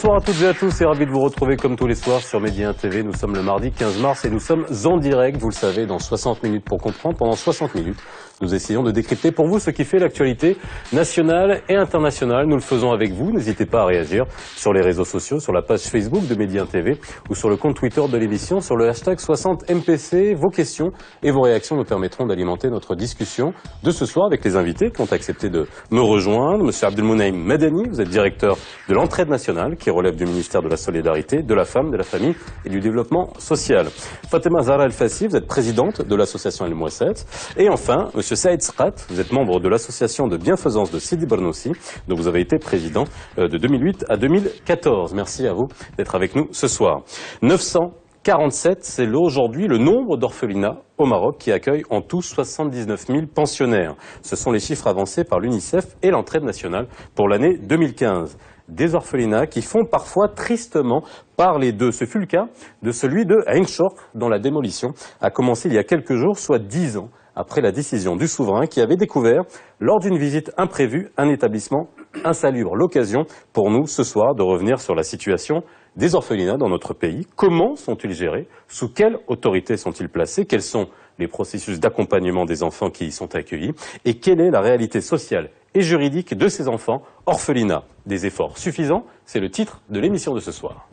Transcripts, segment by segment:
Bonsoir à toutes et à tous et ravi de vous retrouver comme tous les soirs sur Média TV. Nous sommes le mardi 15 mars et nous sommes en direct, vous le savez, dans 60 minutes pour comprendre. Pendant 60 minutes, nous essayons de décrypter pour vous ce qui fait l'actualité nationale et internationale. Nous le faisons avec vous. N'hésitez pas à réagir sur les réseaux sociaux, sur la page Facebook de Média TV ou sur le compte Twitter de l'émission, sur le hashtag 60MPC. Vos questions et vos réactions nous permettront d'alimenter notre discussion de ce soir avec les invités qui ont accepté de me rejoindre. Monsieur Abdelmounaïm Madani, vous êtes directeur de l'entraide nationale qui relève du ministère de la Solidarité, de la Femme, de la Famille et du Développement social. Fatima Zahra El-Fassi, vous êtes présidente de l'association El Mouasset. Et enfin, Monsieur Saïd Sqat, vous êtes membre de l'association de bienfaisance de Sidi Barnoussi, dont vous avez été président de 2008 à 2014. Merci à vous d'être avec nous ce soir. 947, c'est aujourd'hui le nombre d'orphelinats au Maroc qui accueille en tout 79 000 pensionnaires. Ce sont les chiffres avancés par l'UNICEF et l'entraide nationale pour l'année 2015. Des orphelinats qui font parfois tristement parler d'eux. Ce fut le cas de celui de Ain Chourq, dont la démolition a commencé il y a quelques jours, soit 10 ans après la décision du souverain qui avait découvert, lors d'une visite imprévue, un établissement insalubre. L'occasion pour nous, ce soir, de revenir sur la situation des orphelinats dans notre pays. Comment sont-ils gérés? Sous quelle autorité sont-ils placés? Quels sont les processus d'accompagnement des enfants qui y sont accueillis? Et quelle est la réalité sociale et juridique de ces enfants orphelinats? Des efforts suffisants? C'est le titre de l'émission de ce soir.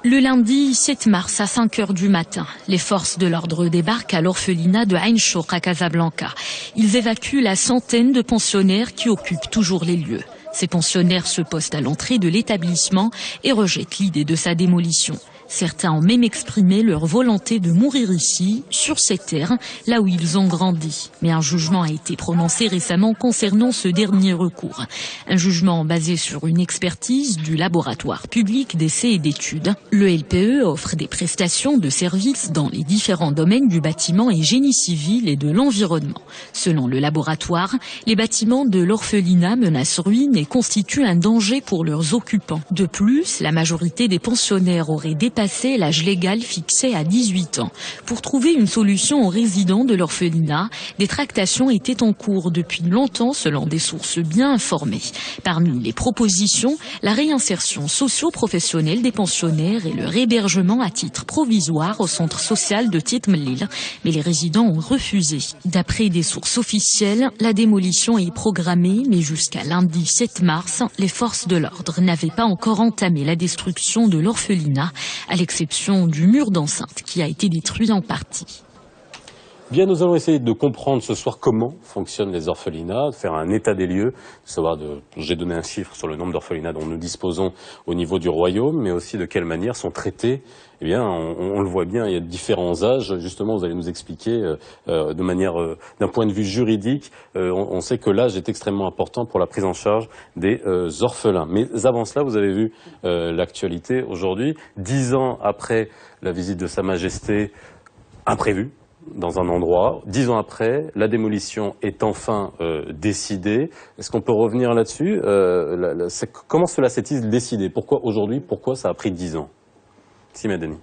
Le lundi 7 mars à 5 h du matin, les forces de l'ordre débarquent à l'orphelinat de Ain Chourq à Casablanca. Ils évacuent la centaine de pensionnaires qui occupent toujours les lieux. Ces pensionnaires se postent à l'entrée de l'établissement et rejettent l'idée de sa démolition. Certains ont même exprimé leur volonté de mourir ici, sur ces terres, là où ils ont grandi. Mais un jugement a été prononcé récemment concernant ce dernier recours. Un jugement basé sur une expertise du laboratoire public d'essais et d'études. Le LPE offre des prestations de services dans les différents domaines du bâtiment et génie civil et de l'environnement. Selon le laboratoire, les bâtiments de l'orphelinat menacent ruine et constituent un danger pour leurs occupants. De plus, la majorité des pensionnaires auraient dépassé l'âge légal fixé à 18 ans. Pour trouver une solution aux résidents de l'orphelinat, des tractations étaient en cours depuis longtemps selon des sources bien informées. Parmi les propositions, la réinsertion socio-professionnelle des pensionnaires et leur hébergement à titre provisoire au centre social de Titmlil. Mais les résidents ont refusé. D'après des sources officielles, la démolition est programmée, mais jusqu'à lundi 7 mars, les forces de l'ordre n'avaient pas encore entamé la destruction de l'orphelinat, à l'exception du mur d'enceinte qui a été détruit en partie. Bien, nous allons essayer de comprendre ce soir comment fonctionnent les orphelinats, de faire un état des lieux, j'ai donné un chiffre sur le nombre d'orphelinats dont nous disposons au niveau du royaume, mais aussi de quelle manière sont traités. Eh bien, on le voit bien, il y a différents âges. Justement, vous allez nous expliquer de manière, d'un point de vue juridique, on sait que l'âge est extrêmement important pour la prise en charge des orphelins. Mais avant cela, vous avez vu l'actualité aujourd'hui, 10 ans après la visite de Sa Majesté imprévue, dans un endroit. 10 ans après, la démolition est enfin décidée. Est-ce qu'on peut revenir là-dessus? Comment cela s'est-il décidé? Pourquoi aujourd'hui? Pourquoi ça a pris 10 ans? Si, Madani.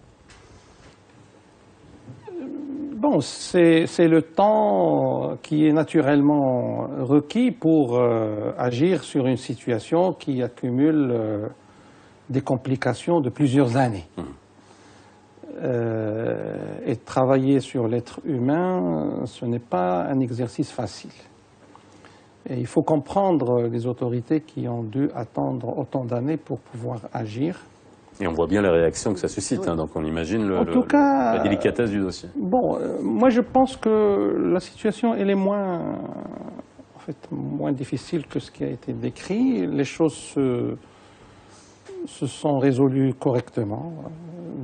Bon, c'est le temps qui est naturellement requis pour agir sur une situation qui accumule des complications de plusieurs années. Et travailler sur l'être humain, ce n'est pas un exercice facile. Et il faut comprendre les autorités qui ont dû attendre autant d'années pour pouvoir agir. Et on voit bien les réactions que ça suscite, oui. Donc on imagine la délicatesse du dossier. Bon, moi je pense que la situation elle est moins difficile que ce qui a été décrit. Les choses se sont résolues correctement,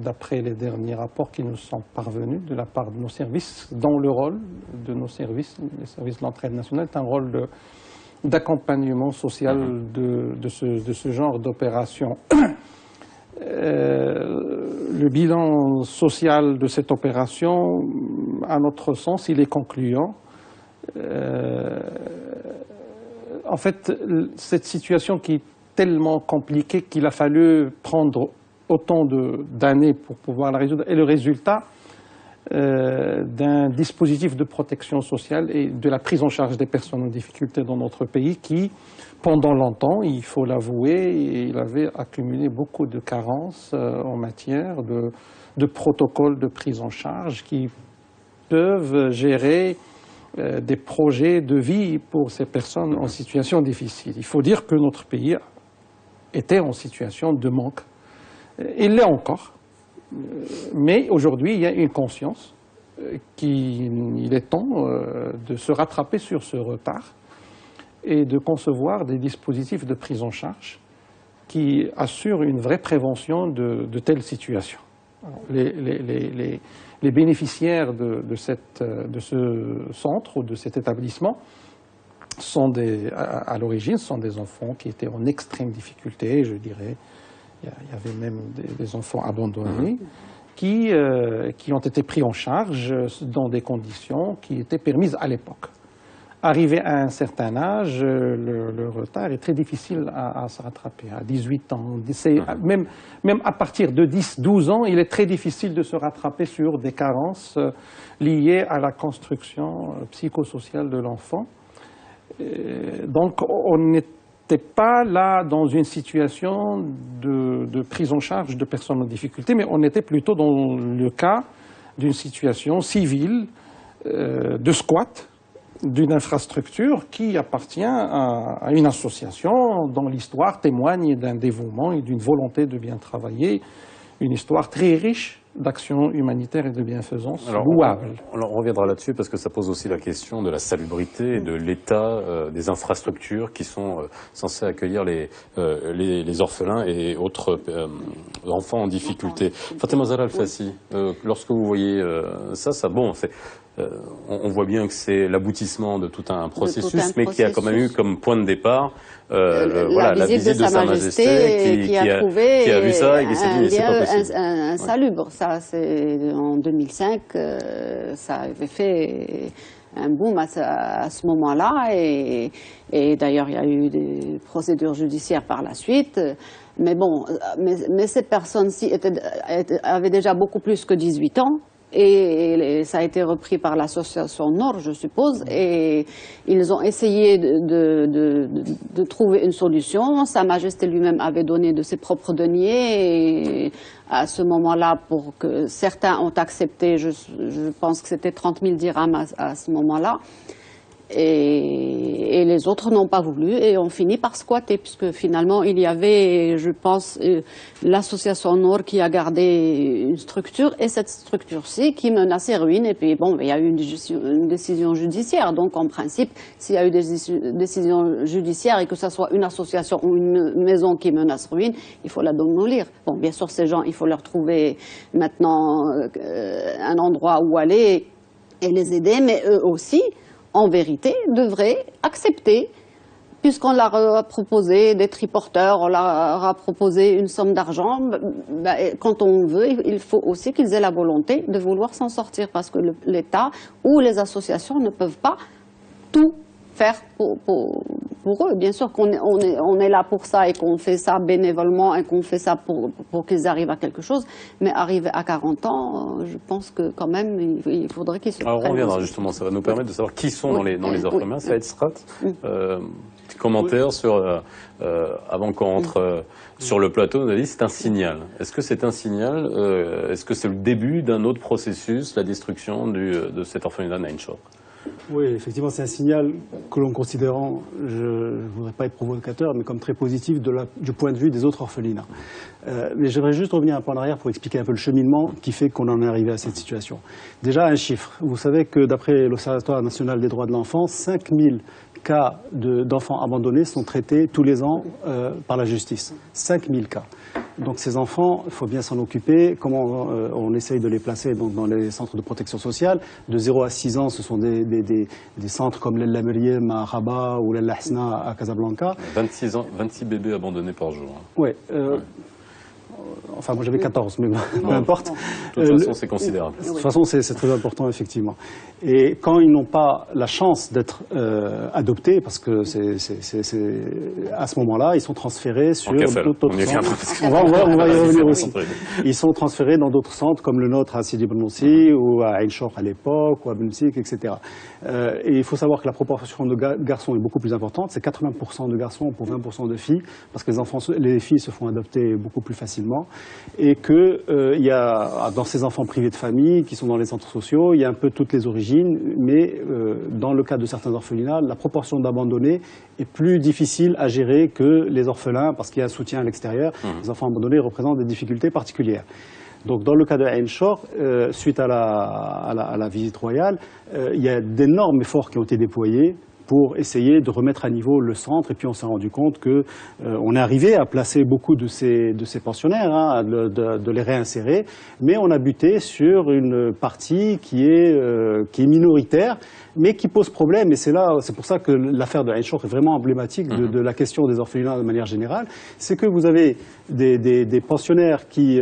d'après les derniers rapports qui nous sont parvenus de la part de nos services, dont le rôle de nos services, les services de l'entraide nationale, est un rôle d'accompagnement social de ce genre d'opération. Le bilan social de cette opération, à notre sens, il est concluant. En fait, cette situation qui est tellement compliquée qu'il a fallu prendre autant d'années pour pouvoir la résoudre, et le résultat d'un dispositif de protection sociale et de la prise en charge des personnes en difficulté dans notre pays qui, pendant longtemps, il faut l'avouer, il avait accumulé beaucoup de carences en matière de protocoles de prise en charge qui peuvent gérer des projets de vie pour ces personnes en situation difficile. Il faut dire que notre pays était en situation de manque. Il l'est encore. Mais aujourd'hui, il y a une conscience qu'il est temps de se rattraper sur ce retard et de concevoir des dispositifs de prise en charge qui assurent une vraie prévention de telles situations. Les bénéficiaires de ce centre ou de cet établissement sont à l'origine sont des enfants qui étaient en extrême difficulté, je dirais. Il y avait même des enfants abandonnés qui ont été pris en charge dans des conditions qui étaient permises à l'époque. Arrivé à un certain âge, le retard est très difficile à se rattraper. À 18 ans, même à partir de 10-12 ans, il est très difficile de se rattraper sur des carences liées à la construction psychosociale de l'enfant. Donc on n'était pas là dans une situation de prise en charge de personnes en difficulté, mais on était plutôt dans le cas d'une situation civile, de squat, d'une infrastructure qui appartient à une association dont l'histoire témoigne d'un dévouement et d'une volonté de bien travailler, une histoire très riche d'action humanitaire et de bienfaisance louable. On reviendra là-dessus parce que ça pose aussi la question de la salubrité et de l'état des infrastructures qui sont censées accueillir les orphelins et autres enfants en difficulté. Fatima Zahra Al-Fassi, lorsque vous voyez on voit bien que c'est l'aboutissement de tout un processus, mais qui a quand même eu comme point de départ la visite de Sa Majesté qui a vu ça et qui s'est dit mais c'est pas possible. Insalubre, ça c'est en 2005, ça avait fait un boom à ce moment-là et d'ailleurs il y a eu des procédures judiciaires par la suite. Mais bon, mais ces personnes-ci avaient déjà beaucoup plus que 18 ans. Et ça a été repris par l'association Nord, je suppose, et ils ont essayé de trouver une solution. Sa Majesté lui-même avait donné de ses propres deniers et à ce moment-là, pour que certains ont accepté, je pense que c'était 30 000 dirhams à ce moment-là. Et les autres n'ont pas voulu et ont fini par squatter, puisque finalement il y avait, je pense, l'association Nord qui a gardé une structure et cette structure-ci qui menaçait ruine. Et puis bon, il y a eu une décision judiciaire. Donc en principe, s'il y a eu des décisions judiciaires et que ce soit une association ou une maison qui menace ruine, il faut la démolir. Bon, bien sûr, ces gens, il faut leur trouver maintenant un endroit où aller et les aider, mais eux aussi, en vérité, devraient accepter, puisqu'on leur a proposé des triporteurs, on leur a proposé une somme d'argent. Quand on veut, il faut aussi qu'ils aient la volonté de vouloir s'en sortir, parce que l'État ou les associations ne peuvent pas tout faire pour eux. Bien sûr qu'on est là pour ça et qu'on fait ça bénévolement et qu'on fait ça pour qu'ils arrivent à quelque chose, mais arriver à 40 ans, je pense que quand même, il faudrait qu'ils se... Alors on reviendra justement, ça va nous permettre de savoir qui sont dans les orphelins. Saïd Srat, petit commentaire sur, avant qu'on entre sur le plateau, on a dit c'est un signal. Est-ce que c'est un signal, est-ce que c'est le début d'un autre processus, la destruction de cet orphelinat Ain Chour? Oui, effectivement, c'est un signal que l'on considérant, je ne voudrais pas être provocateur, mais comme très positif du point de vue des autres orphelinats. Mais j'aimerais juste revenir un peu en arrière pour expliquer un peu le cheminement qui fait qu'on en est arrivé à cette situation. Déjà, un chiffre. Vous savez que d'après l'Observatoire national des droits de l'enfant, 5000 cas d'enfants abandonnés sont traités tous les ans par la justice. 5000 cas. Donc ces enfants, il faut bien s'en occuper. Comment on essaye de les placer dans les centres de protection sociale. De 0 à 6 ans, ce sont des centres comme l'El Meriem à Rabat ou l'El Hasna à Casablanca. 26 bébés abandonnés par jour. Oui. enfin moi j'avais 14, mais peu importe. De toute façon, c'est considérable. De toute façon, c'est très important, effectivement. Et quand ils n'ont pas la chance d'être adoptés, parce que à ce moment-là, ils sont transférés sur d'autres centres. On va y revenir aussi. Ils sont transférés dans d'autres centres, comme le nôtre à Sidi Ben Moussi, ou à Ain Chour à l'époque, ou à Bensik, etc. Et il faut savoir que la proportion de garçons est beaucoup plus importante. C'est 80% de garçons pour 20% de filles, parce que les filles se font adopter beaucoup plus facilement. Et que il y a dans ces enfants privés de famille, qui sont dans les centres sociaux, il y a un peu toutes les origines, mais dans le cas de certains orphelinats, la proportion d'abandonnés est plus difficile à gérer que les orphelins, parce qu'il y a un soutien à l'extérieur. Les enfants abandonnés représentent des difficultés particulières. Donc dans le cas de Ain Chour, suite à la visite royale, il y a d'énormes efforts qui ont été déployés pour essayer de remettre à niveau le centre. Et puis on s'est rendu compte que on est arrivé à placer beaucoup de ces pensionnaires, hein, de les réinsérer, mais on a buté sur une partie qui est minoritaire, mais qui pose problème. Et c'est pour ça que l'affaire de Ain Chour est vraiment emblématique de la question des orphelinats de manière générale. C'est que vous avez des pensionnaires qui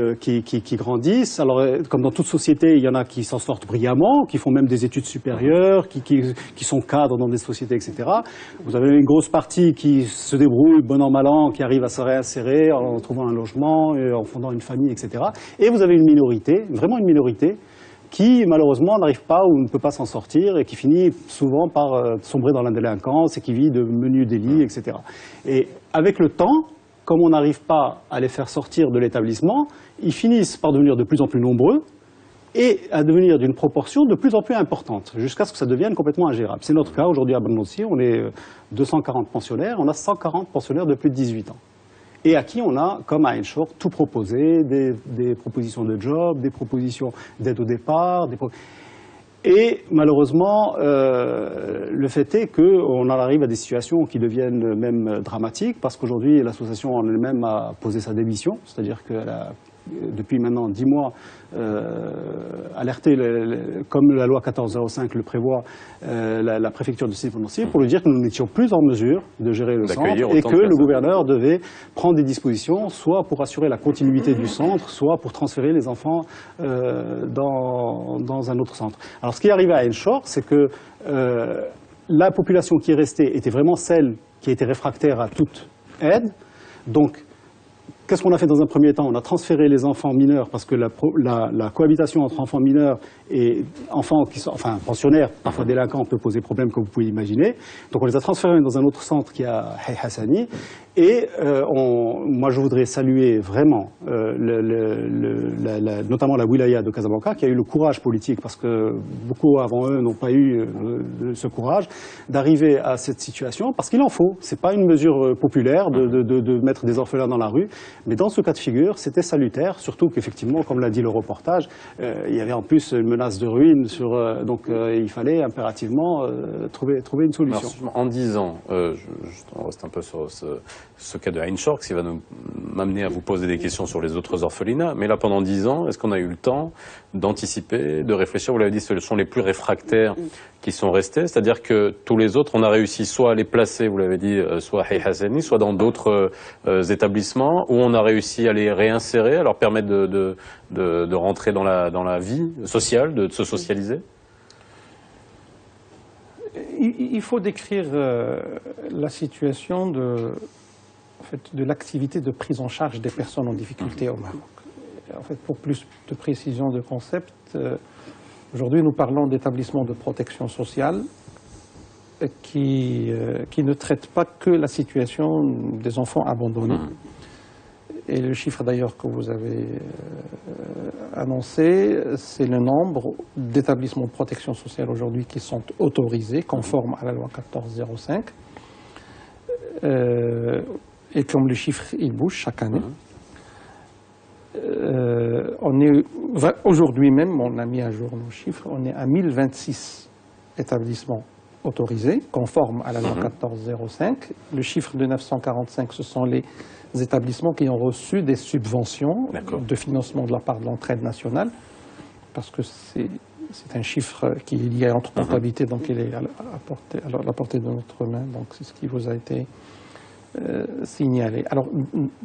grandissent. Alors, comme dans toute société, il y en a qui s'en sortent brillamment, qui font même des études supérieures, qui sont cadres dans des sociétés, etc. Vous avez une grosse partie qui se débrouille, bon an, mal an, qui arrive à se réinsérer en trouvant un logement, en fondant une famille, etc. Et vous avez une minorité, vraiment une minorité, qui malheureusement n'arrive pas ou ne peut pas s'en sortir et qui finit souvent par sombrer dans la délinquance et qui vit de menus délits, etc. Et avec le temps, comme on n'arrive pas à les faire sortir de l'établissement, ils finissent par devenir de plus en plus nombreux et à devenir d'une proportion de plus en plus importante, jusqu'à ce que ça devienne complètement ingérable. C'est notre cas aujourd'hui à Ben Moussi, on est 240 pensionnaires, on a 140 pensionnaires de plus de 18 ans. Et à qui on a, comme à Ain Chour, tout proposé, des propositions de job, des propositions d'aide au départ. Et malheureusement, le fait est qu'on en arrive à des situations qui deviennent même dramatiques, parce qu'aujourd'hui, l'association en elle-même a posé sa démission, c'est-à-dire qu'elle a, depuis maintenant 10 mois, alerté, comme la loi 1405 le prévoit, la préfecture de Sidi Ben Moussi pour lui dire que nous n'étions plus en mesure de gérer le centre et que le gouverneur devait prendre des dispositions, soit pour assurer la continuité du centre, soit pour transférer les enfants dans un autre centre. Alors ce qui est arrivé à Ain Chour, c'est que la population qui est restée était vraiment celle qui était réfractaire à toute aide. Donc, qu'est-ce qu'on a fait dans un premier temps? On a transféré les enfants mineurs parce que la cohabitation entre enfants mineurs et enfants pensionnaires, parfois délinquants, peut poser problème, comme vous pouvez l'imaginer. Donc on les a transférés dans un autre centre qui est à Hay Hassani. Et moi je voudrais saluer vraiment notamment la wilaya de Casablanca qui a eu le courage politique, parce que beaucoup avant eux n'ont pas eu ce courage d'arriver à cette situation, parce qu'il en faut. C'est pas une mesure populaire de mettre des orphelins dans la rue, mais dans ce cas de figure, c'était salutaire, surtout qu'effectivement, comme l'a dit le reportage, il y avait en plus une menace de ruine donc il fallait impérativement trouver une solution. Alors, en 10 ans, on reste un peu sur ce cas de Ain Chour, qui va m'amener à vous poser des questions sur les autres orphelinats, mais là pendant 10 ans, est-ce qu'on a eu le temps d'anticiper, de réfléchir? Vous l'avez dit, ce sont les plus réfractaires qui sont restés, c'est-à-dire que tous les autres, on a réussi soit à les placer, vous l'avez dit, soit à Hay Hassani, soit dans d'autres établissements, où on a réussi à les réinsérer, à leur permettre de rentrer dans la vie sociale, de se socialiser. Il faut décrire la situation de l'activité de prise en charge des personnes en difficulté au Maroc. En fait, pour plus de précision de concept, aujourd'hui nous parlons d'établissements de protection sociale qui ne traitent pas que la situation des enfants abandonnés. Et le chiffre d'ailleurs que vous avez annoncé, c'est le nombre d'établissements de protection sociale aujourd'hui qui sont autorisés, conformes à la loi 1405. Et comme le chiffre, il bouge chaque année. Aujourd'hui même, on a mis à jour nos chiffres, on est à 1026 établissements autorisés, conformes à la loi 1405. Le chiffre de 945, ce sont les établissements qui ont reçu des subventions de financement de la part de l'entraide nationale, parce que c'est un chiffre qui est lié à notre comptabilité, donc il est à la portée de notre main, donc c'est ce qui vous a été signalés. Alors,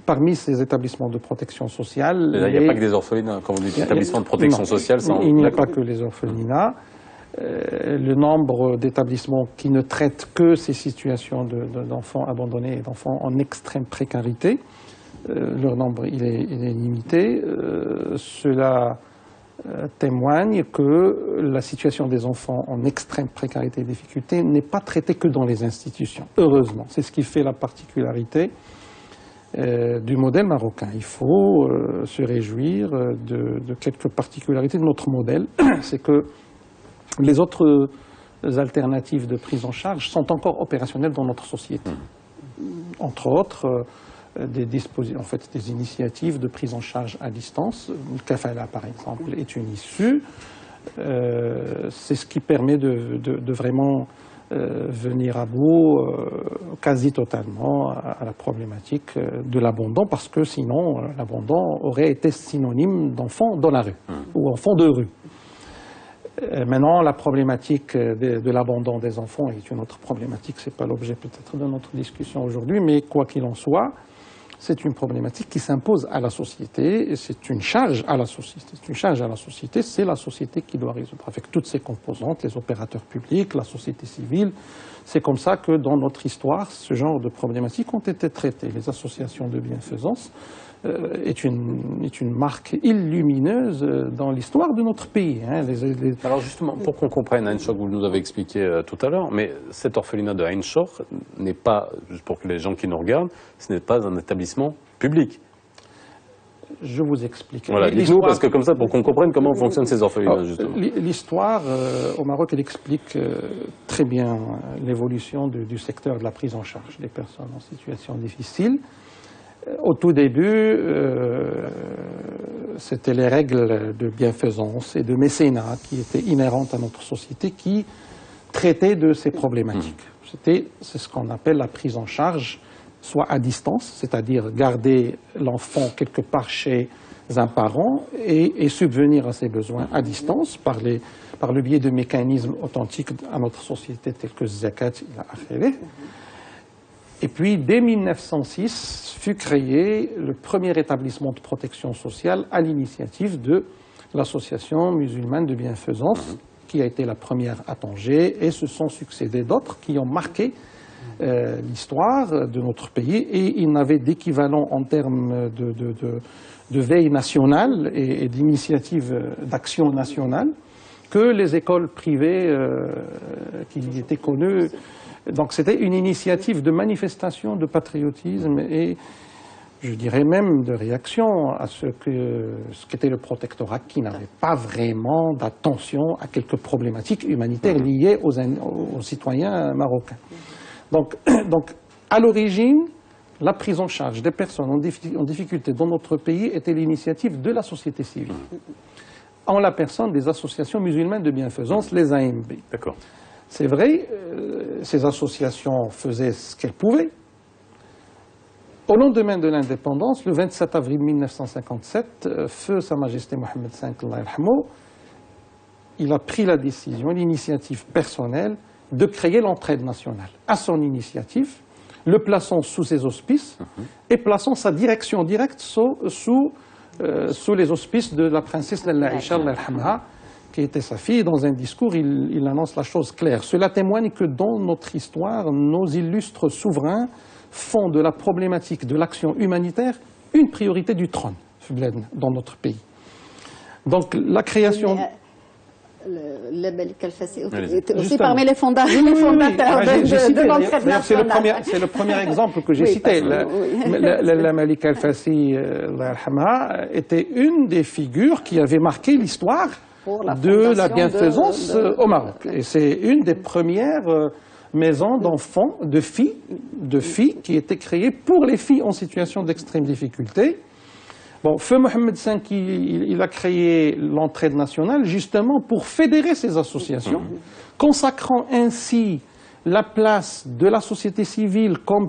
parmi ces établissements de protection sociale... Il n'y a pas que des orphelinats. Quand vous dites établissements de protection sociale, il n'y a pas que les orphelinats. Le nombre d'établissements qui ne traitent que ces situations d'enfants abandonnés et d'enfants en extrême précarité, leur nombre il est limité. Cela témoigne que la situation des enfants en extrême précarité et difficulté n'est pas traitée que dans les institutions. Heureusement, c'est ce qui fait la particularité du modèle marocain. Il faut se réjouir de quelques particularités de notre modèle. C'est que les autres alternatives de prise en charge sont encore opérationnelles dans notre société. Entre autres, des initiatives de prise en charge à distance. Le Kafala, par exemple, est une issue. C'est ce qui permet de vraiment venir à bout quasi totalement à la problématique de l'abandon, parce que sinon, l'abandon aurait été synonyme d'enfants dans la rue ou enfants de rue. Maintenant, la problématique de l'abandon des enfants est une autre problématique. Ce n'est pas l'objet peut-être de notre discussion aujourd'hui, mais quoi qu'il en soit, c'est une problématique qui s'impose à la société, et c'est une charge à la société. C'est une charge à la société, c'est la société qui doit résoudre, avec toutes ses composantes, les opérateurs publics, la société civile. C'est comme ça que dans notre histoire, ce genre de problématiques ont été traitées. Les associations de bienfaisance est une marque illumineuse dans l'histoire de notre pays. Alors justement, pour qu'on comprenne, Ain Choc, vous nous avez expliqué tout à l'heure, mais cet orphelinat de Ain Choc n'est pas, juste pour que les gens qui nous regardent, ce n'est pas un établissement public. Je vous explique. Voilà, dites-nous, parce que comme ça, pour qu'on comprenne comment fonctionnent ces orphelinats, justement. L'histoire, au Maroc, elle explique très bien l'évolution du secteur de la prise en charge des personnes en situation difficile. Au tout début, c'était les règles de bienfaisance et de mécénat qui étaient inhérentes à notre société qui traitaient de ces problématiques. C'est ce qu'on appelle la prise en charge, soit à distance, c'est-à-dire garder l'enfant quelque part chez un parent et subvenir à ses besoins à distance par le biais de mécanismes authentiques à notre société tels que Zakat ila akhirih. Et puis, dès 1906, fut créé le premier établissement de protection sociale à l'initiative de l'Association musulmane de bienfaisance, qui a été la première à Tanger, et se sont succédés d'autres qui ont marqué l'histoire de notre pays, et ils n'avaient d'équivalent en termes de veille nationale et d'initiative d'action nationale que les écoles privées qui étaient connues. Donc c'était une initiative de manifestation de patriotisme et je dirais même de réaction à ce qu'était le protectorat, qui n'avait pas vraiment d'attention à quelques problématiques humanitaires liées aux citoyens marocains. Donc à l'origine, la prise en charge des personnes en difficulté dans notre pays était l'initiative de la société civile, en la personne des associations musulmanes de bienfaisance, les AMB. D'accord. C'est vrai, ces associations faisaient ce qu'elles pouvaient. Au lendemain de l'indépendance, le 27 avril 1957, feu Sa Majesté Mohammed V, Allah yarhamou, il a pris la décision, l'initiative personnelle, de créer l'entraide nationale. À son initiative, le plaçant sous ses auspices et plaçant sa direction directe sous les auspices de la princesse Lalla Aïcha, Allah yarhamha, qui était sa fille. Dans un discours, il annonce la chose claire. Cela témoigne que dans notre histoire, nos illustres souverains font de la problématique de l'action humanitaire une priorité du trône dans notre pays. Donc la création... Le Malik Al-Fassi était aussi parmi les fondateurs de l'entraide nationale. C'est le premier exemple que j'ai cité. La Malik Al-Fassi était une des figures qui avait marqué l'histoire de la bienfaisance au Maroc. Et c'est une des premières maisons d'enfants, de filles qui étaient créées pour les filles en situation d'extrême difficulté. Bon, Feu Mohammed V, il a créé l'entraide nationale justement pour fédérer ces associations, consacrant ainsi la place de la société civile comme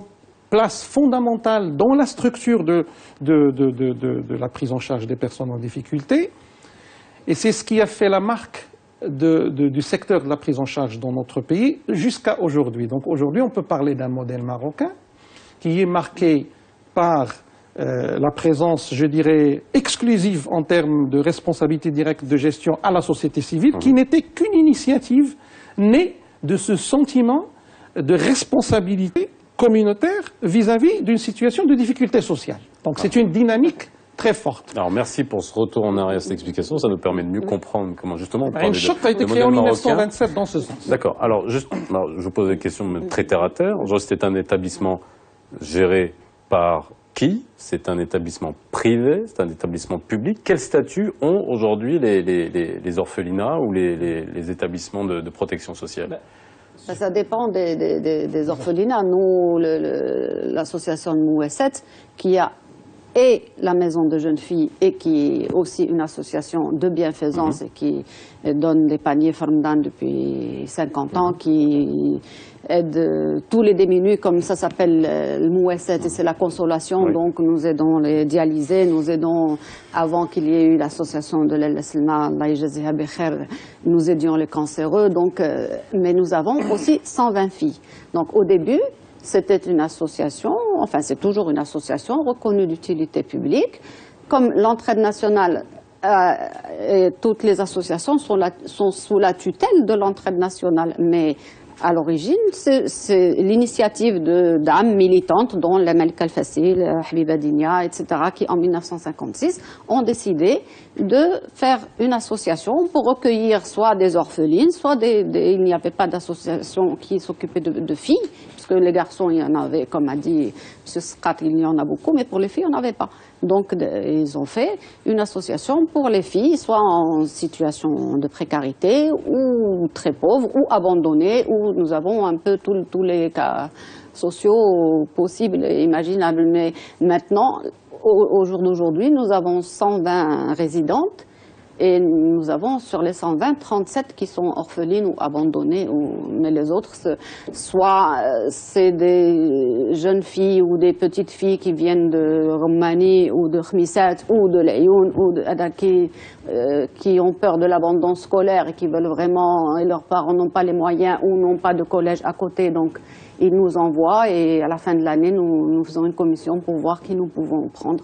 place fondamentale dans la structure de la prise en charge des personnes en difficulté. Et c'est ce qui a fait la marque du secteur de la prise en charge dans notre pays jusqu'à aujourd'hui. Donc aujourd'hui, on peut parler d'un modèle marocain qui est marqué par la présence, je dirais, exclusive en termes de responsabilité directe de gestion à la société civile, qui n'était qu'une initiative née de ce sentiment de responsabilité communautaire vis-à-vis d'une situation de difficulté sociale. Donc c'est une dynamique très forte. Alors merci pour ce retour en arrière, cette explication. Ça nous permet de mieux comprendre comment justement... Ain Choc a été créé en 1927 dans ce sens. D'accord. Alors, je vous pose des questions très terre à terre. C'est un établissement géré par qui? C'est un établissement privé? C'est un établissement public? Quel statut ont aujourd'hui les orphelinats ou les établissements de protection sociale? Ça dépend des orphelinats. Nous, l'association de Mouesset, qui a et la maison de jeunes filles et qui est aussi une association de bienfaisance et qui donne des paniers Farmdan depuis 50 ans, qui aide tous les démunis, comme ça s'appelle le Mouesset, et c'est la consolation. Donc nous aidons les dialysés, nous aidons, avant qu'il y ait eu l'association de l'El-Selma, nous aidions les cancéreux. Donc, mais nous avons aussi 120 filles. Donc au début, c'était une association, enfin c'est toujours une association reconnue d'utilité publique. Comme l'entraide nationale et toutes les associations sont sous la tutelle de l'entraide nationale, mais à l'origine, c'est l'initiative d'âmes militantes, dont la Malika Al-Fassil, Habiba Dinia, etc., qui en 1956 ont décidé de faire une association pour recueillir soit des orphelines, soit il n'y avait pas d'association qui s'occupait de filles, puisque les garçons, il y en avait, comme a dit M. Skat, il y en a beaucoup, mais pour les filles, il n'y en avait pas. Donc, ils ont fait une association pour les filles, soit en situation de précarité, ou très pauvres, ou abandonnées, où nous avons un peu tous les cas sociaux possibles et imaginables. Mais maintenant, au jour d'aujourd'hui, nous avons 120 résidentes et nous avons sur les 120, 37 qui sont orphelines ou abandonnées, mais les autres, soit c'est des jeunes filles ou des petites filles qui viennent de Roumanie ou de Khmissat ou de l'Ayoun ou de Adaki, qui ont peur de l'abandon scolaire et qui veulent vraiment, et leurs parents n'ont pas les moyens ou n'ont pas de collège à côté, donc ils nous envoient et à la fin de l'année, nous faisons une commission pour voir qui nous pouvons prendre.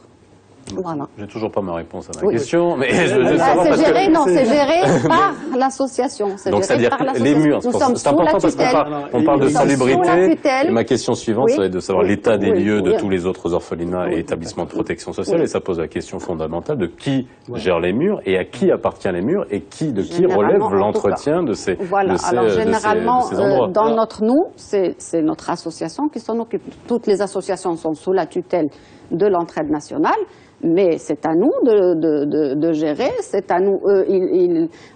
Voilà. J'ai toujours pas ma réponse à ma question, mais je veux savoir parce que... Non, c'est géré par l'association. Donc c'est-à-dire les murs, c'est important parce qu'on parle de salubrité. Et ma question suivante, ça va être de savoir l'état des lieux de tous les autres orphelinats et établissements de protection sociale. Et ça pose la question fondamentale de qui gère les murs et à qui appartiennent les murs et de qui relève l'entretien de ces Alors généralement, endroits. dans c'est notre association qui s'en occupe. Toutes les associations sont sous la tutelle de l'entraide nationale. Mais c'est à nous de gérer, c'est à nous.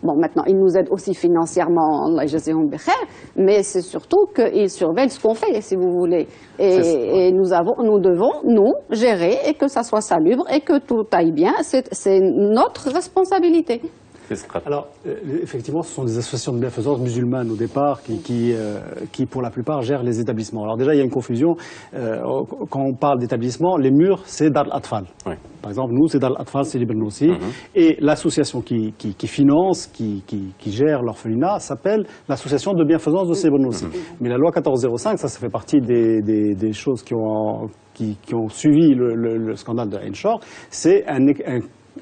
Bon, maintenant, ils nous aident aussi financièrement, mais c'est surtout qu'ils surveillent ce qu'on fait, si vous voulez. Et nous devons, nous, gérer et que ça soit salubre et que tout aille bien. C'est notre responsabilité. Alors, effectivement, ce sont des associations de bienfaisance musulmanes au départ qui, pour la plupart, gèrent les établissements. Alors déjà, il y a une confusion. Quand on parle d'établissement, les murs, c'est Dar al-Atfal. Oui. Par exemple, nous, c'est Dar al-Atfal, c'est Ibn aussi. Et l'association qui finance, qui gère l'orphelinat, s'appelle l'association de bienfaisance de Ibn aussi. Mais la loi 1405, ça fait partie des choses qui ont suivi le scandale de Ain Choc. C'est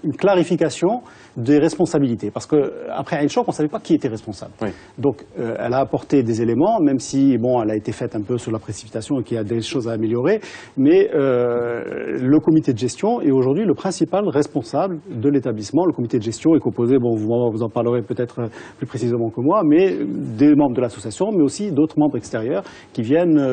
une clarification des responsabilités. Parce qu'après Ain Choc, on ne savait pas qui était responsable. Oui. Donc, elle a apporté des éléments, même si, bon, elle a été faite un peu sur la précipitation et qu'il y a des choses à améliorer. Mais le comité de gestion est aujourd'hui le principal responsable de l'établissement. Le comité de gestion est composé, bon, vous en parlerez peut-être plus précisément que moi, mais des membres de l'association, mais aussi d'autres membres extérieurs qui viennent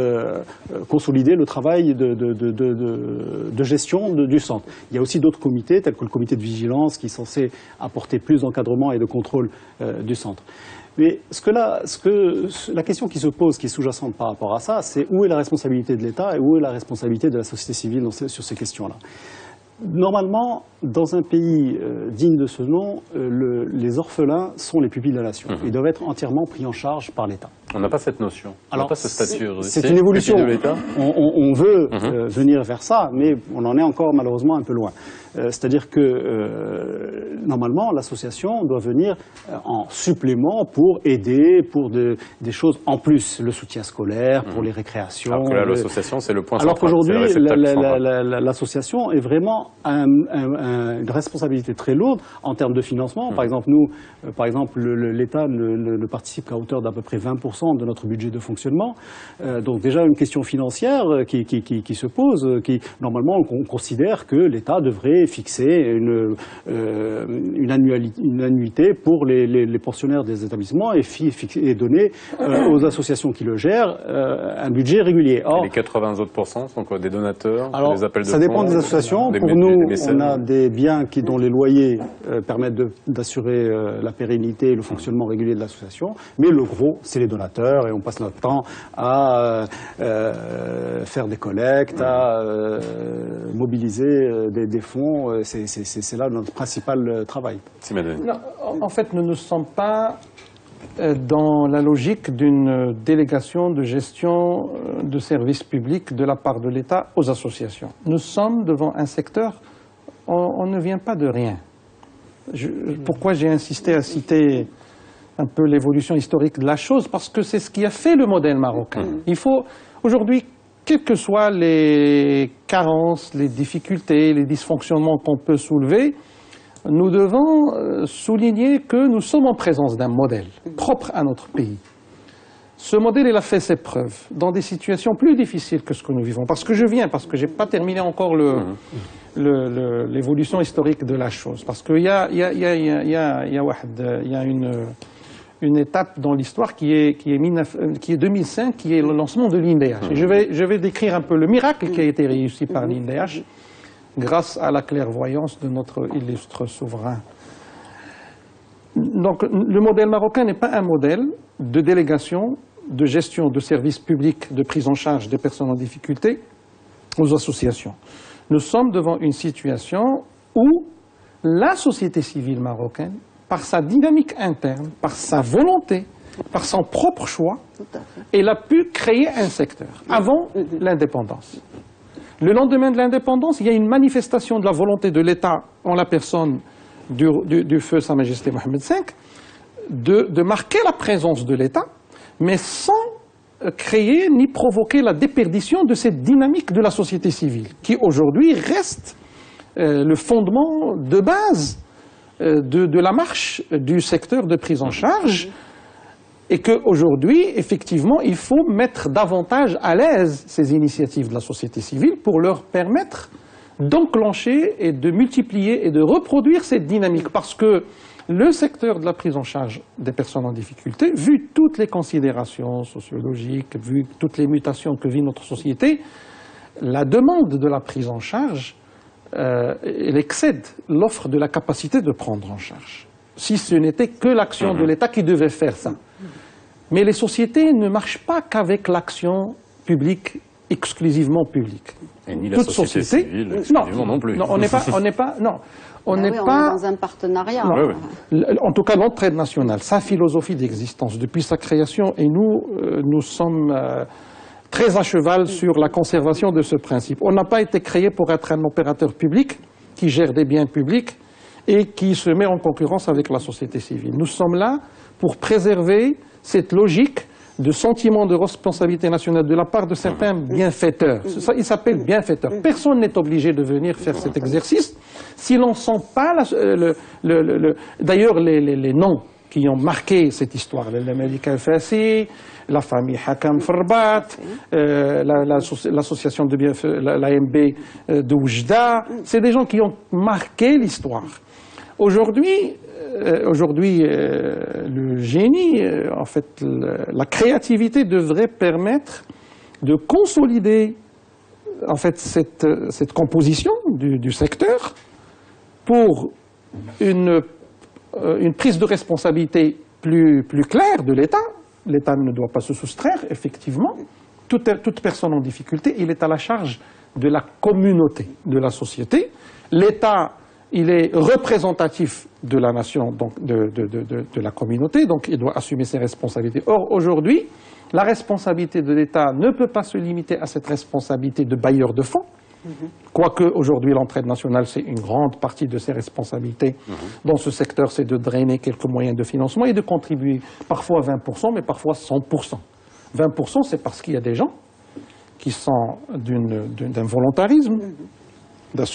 consolider le travail de gestion du centre. Il y a aussi d'autres comités, tels que le comité de vigilance, qui est censé apporter plus d'encadrement et de contrôle du centre. Mais la question qui se pose, qui est sous-jacente par rapport à ça, c'est où est la responsabilité de l'État et où est la responsabilité de la société civile sur ces questions-là. Normalement, dans un pays digne de ce nom, les orphelins sont les pupilles de la nation. Ils doivent être entièrement pris en charge par l'État. On n'a pas cette notion. On n'a pas ce statut. C'est une évolution. De l'État. On veut venir vers ça, mais on en est encore malheureusement un peu loin. C'est-à-dire que normalement, l'association doit venir en supplément pour aider, pour des choses en plus, le soutien scolaire, pour les récréations. Alors que là, l'association, c'est le point Alors central. qu'aujourd'hui, c'est le réceptacle central. l'association est vraiment une responsabilité très lourde en termes de financement. Par exemple, nous, l'État ne participe qu'à hauteur d'à peu près 20% de notre budget de fonctionnement. Donc déjà une question financière qui se pose, normalement on considère que l'État devrait fixer une annuité pour les pensionnaires des établissements et donner aux associations qui le gèrent un budget régulier. Or, les 80 autres pourcents sont quoi, des donateurs, alors, des appels de ça fonds, dépend des associations. Pour nous, on a des biens dont les loyers permettent d'assurer la pérennité et le fonctionnement régulier de l'association. Mais le gros, c'est les donateurs et on passe notre temps à faire des collectes, à mobiliser des fonds. C'est là notre principal travail. Non, en fait, nous ne sommes pas dans la logique d'une délégation de gestion de services publics de la part de l'État aux associations. Nous sommes devant un secteur, on ne vient pas de rien. Pourquoi j'ai insisté à citer un peu l'évolution historique de la chose? Parce que c'est ce qui a fait le modèle marocain. Il faut, aujourd'hui, quelles que soient les carences, les difficultés, les dysfonctionnements qu'on peut soulever, nous devons souligner que nous sommes en présence d'un modèle propre à notre pays. Ce modèle, il a fait ses preuves dans des situations plus difficiles que ce que nous vivons. Parce que je n'ai pas terminé encore l'évolution historique de la chose. Parce qu'il y a une étape dans l'histoire qui est 2005, qui est le lancement de l'INDH. Et je vais décrire un peu le miracle qui a été réussi par l'INDH grâce à la clairvoyance de notre illustre souverain. Donc le modèle marocain n'est pas un modèle de délégation, de gestion de services publics, de prise en charge des personnes en difficulté aux associations. Nous sommes devant une situation où la société civile marocaine, par sa dynamique interne, par sa volonté, par son propre choix, elle a pu créer un secteur avant l'indépendance. Le lendemain de l'indépendance, il y a une manifestation de la volonté de l'État en la personne du feu Sa Majesté Mohamed V de marquer la présence de l'État, mais sans créer ni provoquer la déperdition de cette dynamique de la société civile, qui aujourd'hui reste le fondement de base de la marche du secteur de prise en charge, et qu'aujourd'hui, effectivement, il faut mettre davantage à l'aise ces initiatives de la société civile pour leur permettre d'enclencher et de multiplier et de reproduire cette dynamique. Parce que le secteur de la prise en charge des personnes en difficulté, vu toutes les considérations sociologiques, vu toutes les mutations que vit notre société, la demande de la prise en charge, elle excède l'offre de la capacité de prendre en charge. Si ce n'était que l'action de l'État qui devait faire ça. Mais les sociétés ne marchent pas qu'avec l'action publique, exclusivement publique. Et ni la société civile, exclusivement non plus. Non, on n'est pas, on est dans un partenariat. Non, en tout cas, l'entraide nationale, sa philosophie d'existence depuis sa création, et nous sommes très à cheval sur la conservation de ce principe. On n'a pas été créé pour être un opérateur public qui gère des biens publics et qui se met en concurrence avec la société civile. Nous sommes là pour préserver cette logique de sentiment de responsabilité nationale de la part de certains bienfaiteurs. Ça, ils s'appellent bienfaiteurs. Personne n'est obligé de venir faire cet exercice si l'on ne sent pas... D'ailleurs, les noms qui ont marqué cette histoire, le Malik Al-Fassi, la famille Hakam Farbat, l'association de bienfaiteurs, l'AMB de Oujda, c'est des gens qui ont marqué l'histoire. Aujourd'hui, le génie, en fait, la créativité devrait permettre de consolider en fait, cette composition du secteur pour une prise de responsabilité plus claire de l'État. L'État ne doit pas se soustraire, effectivement. Toute personne en difficulté, il est à la charge de la communauté, de la société. L'État, il est représentatif de la nation, donc de la communauté, donc il doit assumer ses responsabilités. Or, aujourd'hui, la responsabilité de l'État ne peut pas se limiter à cette responsabilité de bailleur de fonds. Quoique aujourd'hui l'entraide nationale, c'est une grande partie de ses responsabilités dans ce secteur, c'est de drainer quelques moyens de financement et de contribuer parfois 20%, mais parfois 100%. 20%, c'est parce qu'il y a des gens qui sont d'un volontarisme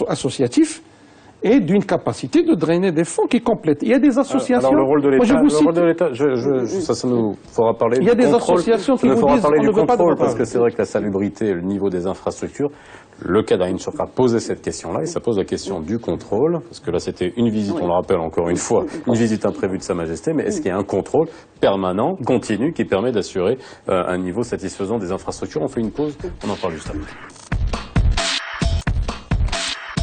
associatif et d'une capacité de drainer des fonds qui complètent. Il y a des associations... Alors le rôle de l'État, ça nous fera parler il y a du des contrôle. associations qui Ça nous vous fera disent parler on du ne veut pas de contrôle, votre parce que argent. c'est vrai que la salubrité et le niveau des infrastructures, le cas d'Ain Chouk a posé cette question-là, et ça pose la question du contrôle, parce que là c'était une visite, on le rappelle encore une fois, une visite imprévue de Sa Majesté, mais est-ce qu'il y a un contrôle permanent, continu, qui permet d'assurer un niveau satisfaisant des infrastructures? On fait une pause, on en parle juste après.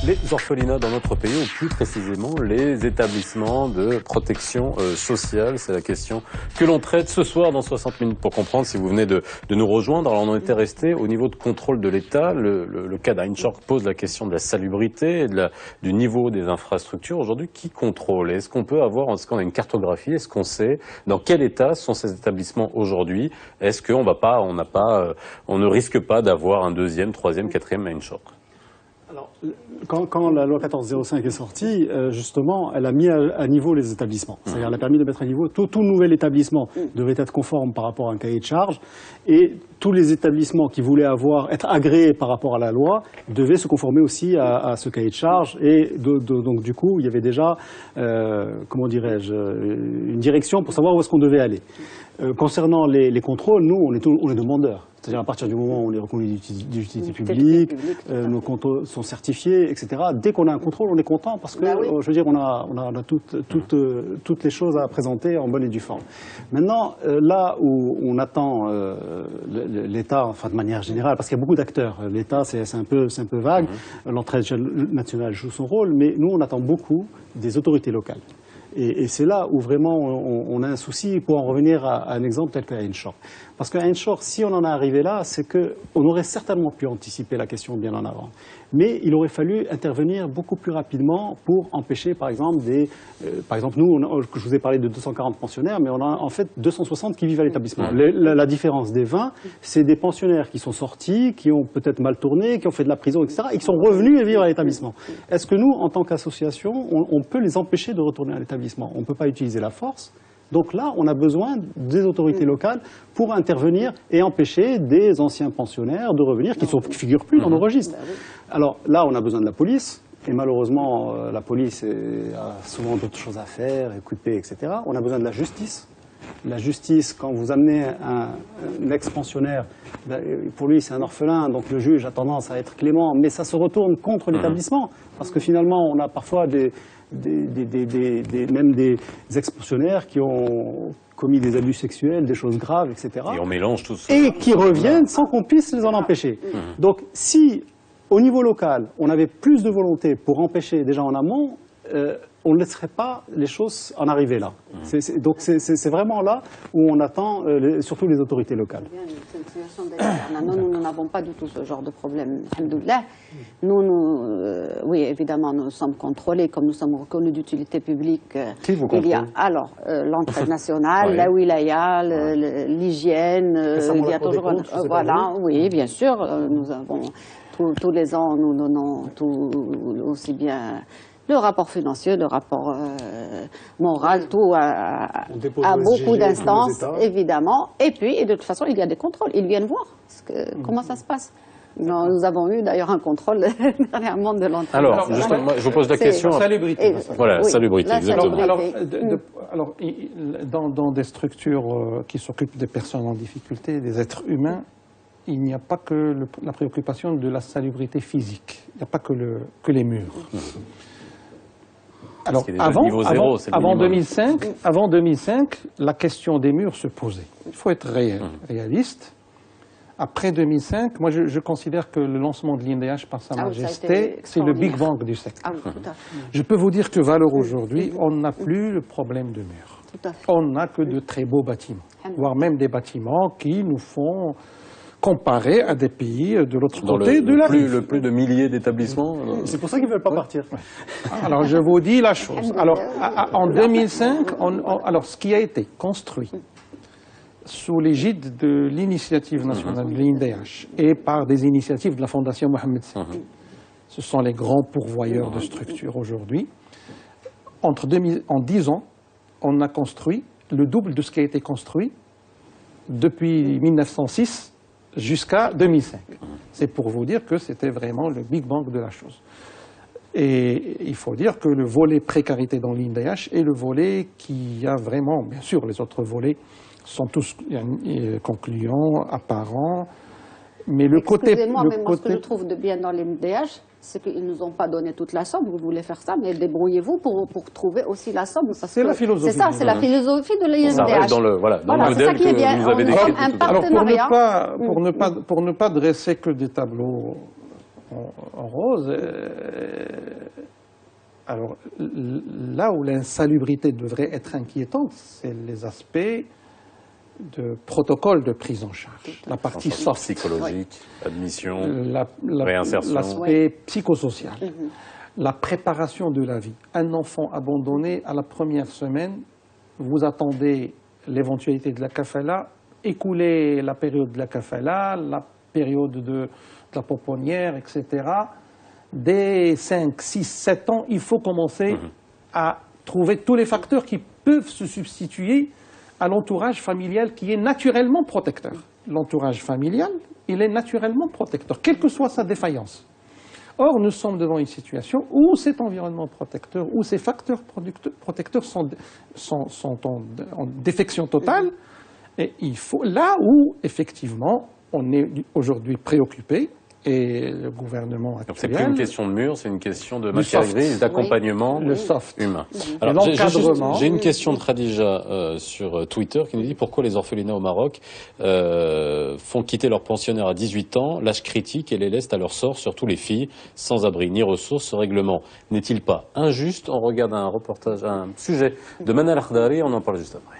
Les orphelinats dans notre pays, ou plus précisément les établissements de protection sociale, c'est la question que l'on traite ce soir dans 60 minutes pour comprendre, si vous venez de nous rejoindre. Alors on en était resté au niveau de contrôle de l'État. Le cas d'Ain Chouk pose la question de la salubrité et du niveau des infrastructures. Aujourd'hui, qui contrôle? Est-ce qu'on peut avoir, est-ce qu'on a une cartographie? Est-ce qu'on sait dans quel état sont ces établissements aujourd'hui? Est-ce qu'on on ne risque pas d'avoir un deuxième, troisième, quatrième Ain Chouk? Alors, quand la loi 1405 est sortie, justement, elle a mis à niveau les établissements. C'est-à-dire, elle a permis de mettre à niveau tout nouvel établissement devait être conforme par rapport à un cahier de charge, et tous les établissements qui voulaient être agréés par rapport à la loi devaient se conformer aussi à ce cahier de charge. Et donc, du coup, il y avait déjà, comment dirais-je, une direction pour savoir où est-ce qu'on devait aller. Concernant les contrôles, nous, on est demandeurs. C'est-à-dire à partir du moment où on est reconnu d'utilité publique, nos contrôles sont certifiés, etc. Dès qu'on a un contrôle, on est content parce que, je veux dire, on a toutes les choses à présenter en bonne et due forme. Maintenant, là où on attend l'État, enfin de manière générale, parce qu'il y a beaucoup d'acteurs. L'État, c'est un peu vague. L'entraide nationale joue son rôle, mais nous, on attend beaucoup des autorités locales. Et c'est là où vraiment on a un souci pour en revenir à un exemple tel qu'à Ain Chouk. Parce qu'à Ain Chouk, si on en est arrivé là, c'est qu'on aurait certainement pu anticiper la question bien en avant. Mais il aurait fallu intervenir beaucoup plus rapidement pour empêcher, par exemple, nous, je vous ai parlé de 240 pensionnaires, mais on a en fait 260 qui vivent à l'établissement. La différence des 20, c'est des pensionnaires qui sont sortis, qui ont peut-être mal tourné, qui ont fait de la prison, etc., et qui sont revenus et vivre à l'établissement. Est-ce que nous, en tant qu'association, on peut les empêcher de retourner à l'établissement? On ne peut pas utiliser la force. Donc là, on a besoin des autorités locales pour intervenir et empêcher des anciens pensionnaires de revenir, qui ne figurent plus dans nos registres. Alors là, on a besoin de la police, et malheureusement, la police a souvent d'autres choses à faire, écouter, etc. On a besoin de la justice. La justice, quand vous amenez un ex-pensionnaire, pour lui c'est un orphelin, donc le juge a tendance à être clément, mais ça se retourne contre l'établissement, parce que finalement, on a parfois même des ex-pensionnaires qui ont commis des abus sexuels, des choses graves, etc. Et on mélange tout ça. Et qui reviennent sans qu'on puisse les en empêcher. Donc si, au niveau local, on avait plus de volonté pour empêcher déjà en amont, on ne laisserait pas les choses en arriver là. Donc c'est vraiment là où on attend surtout les autorités locales. Nous n'avons pas du tout ce genre de problème, alhamdoulilah. Oui, évidemment, nous sommes contrôlés, comme nous sommes reconnus d'utilité publique. Qui vous contrôle? Il y a alors l'entraide nationale, la wilaya, l'hygiène. Il y a toujours voilà, oui, bien sûr. Nous avons tous les ans, nous donnons aussi bien le rapport financier, le rapport moral, tout à beaucoup d'instances, évidemment. Et puis, de toute façon, il y a des contrôles. Ils viennent voir comment ça se passe. Nous avons eu d'ailleurs un contrôle dernièrement de l'entraide. Alors, justement, je vous pose la question. Salubrité. Voilà, oui, salubrité, exactement. Alors, dans des structures qui s'occupent des personnes en difficulté, des êtres humains, il n'y a pas que la préoccupation de la salubrité physique. Il n'y a pas que les murs. Alors, avant 2005, la question des murs se posait. Il faut être réaliste. Après 2005, moi je considère que le lancement de l'INDH par Sa Majesté, c'est le Big Bang du secteur. Je peux vous dire que Valeur aujourd'hui, on n'a plus le problème de murs. On n'a que de très beaux bâtiments, voire même des bâtiments qui nous font comparer à des pays de l'autre côté de la rive. Le plus de milliers d'établissements. C'est pour ça qu'ils ne veulent pas partir. Alors je vous dis la chose. Alors en 2005, alors ce qui a été construit sous l'égide de l'initiative nationale de l'INDH et par des initiatives de la Fondation Mohamed VI, Ce sont les grands pourvoyeurs de structures aujourd'hui. En 10 ans, on a construit le double de ce qui a été construit depuis 1906 jusqu'à 2005. C'est pour vous dire que c'était vraiment le Big Bang de la chose. Et il faut dire que le volet précarité dans l'INDH est le volet qui a vraiment, bien sûr, les autres volets sont tous concluants, apparents, mais le côté... Excusez-moi, mais moi, ce que je trouve de bien dans l'INDH, c'est qu'ils ne nous ont pas donné toute la somme. Vous voulez faire ça, mais débrouillez-vous pour trouver aussi la somme. C'est la philosophie. C'est ça, c'est la philosophie de l'INDH. Ça reste dans le, dans le modèle que vous avez décrit. Alors, pour ne pas dresser que des tableaux en rose, alors là où l'insalubrité devrait être inquiétante, c'est les aspects de protocole de prise en charge, la partie soft, psychologique, admission, réinsertion, l'aspect psychosocial, la préparation de la vie. Un enfant abandonné à la première semaine, vous attendez l'éventualité de la kafala, écouler la période de la kafala, la période de la pouponnière, etc. Dès 5, 6, 7 ans, il faut commencer à trouver tous les facteurs qui peuvent se substituer à l'entourage familial qui est naturellement protecteur. L'entourage familial, il est naturellement protecteur, quelle que soit sa défaillance. Or, nous sommes devant une situation où cet environnement protecteur, où ces facteurs protecteurs sont en défection totale, et il faut, là où, effectivement, on est aujourd'hui préoccupé, et le gouvernement actuel... Donc c'est plus une question de mur, c'est une question de matière grise, d'accompagnement humain. Alors, j'ai une question de Khadija sur Twitter qui nous dit pourquoi les orphelinats au Maroc font quitter leurs pensionnaires à 18 ans, l'âge critique, et les laissent à leur sort, surtout les filles, sans abri ni ressources. Ce règlement n'est-il pas injuste? On regarde un reportage, un sujet de Manal Akhdari, on en parle juste après.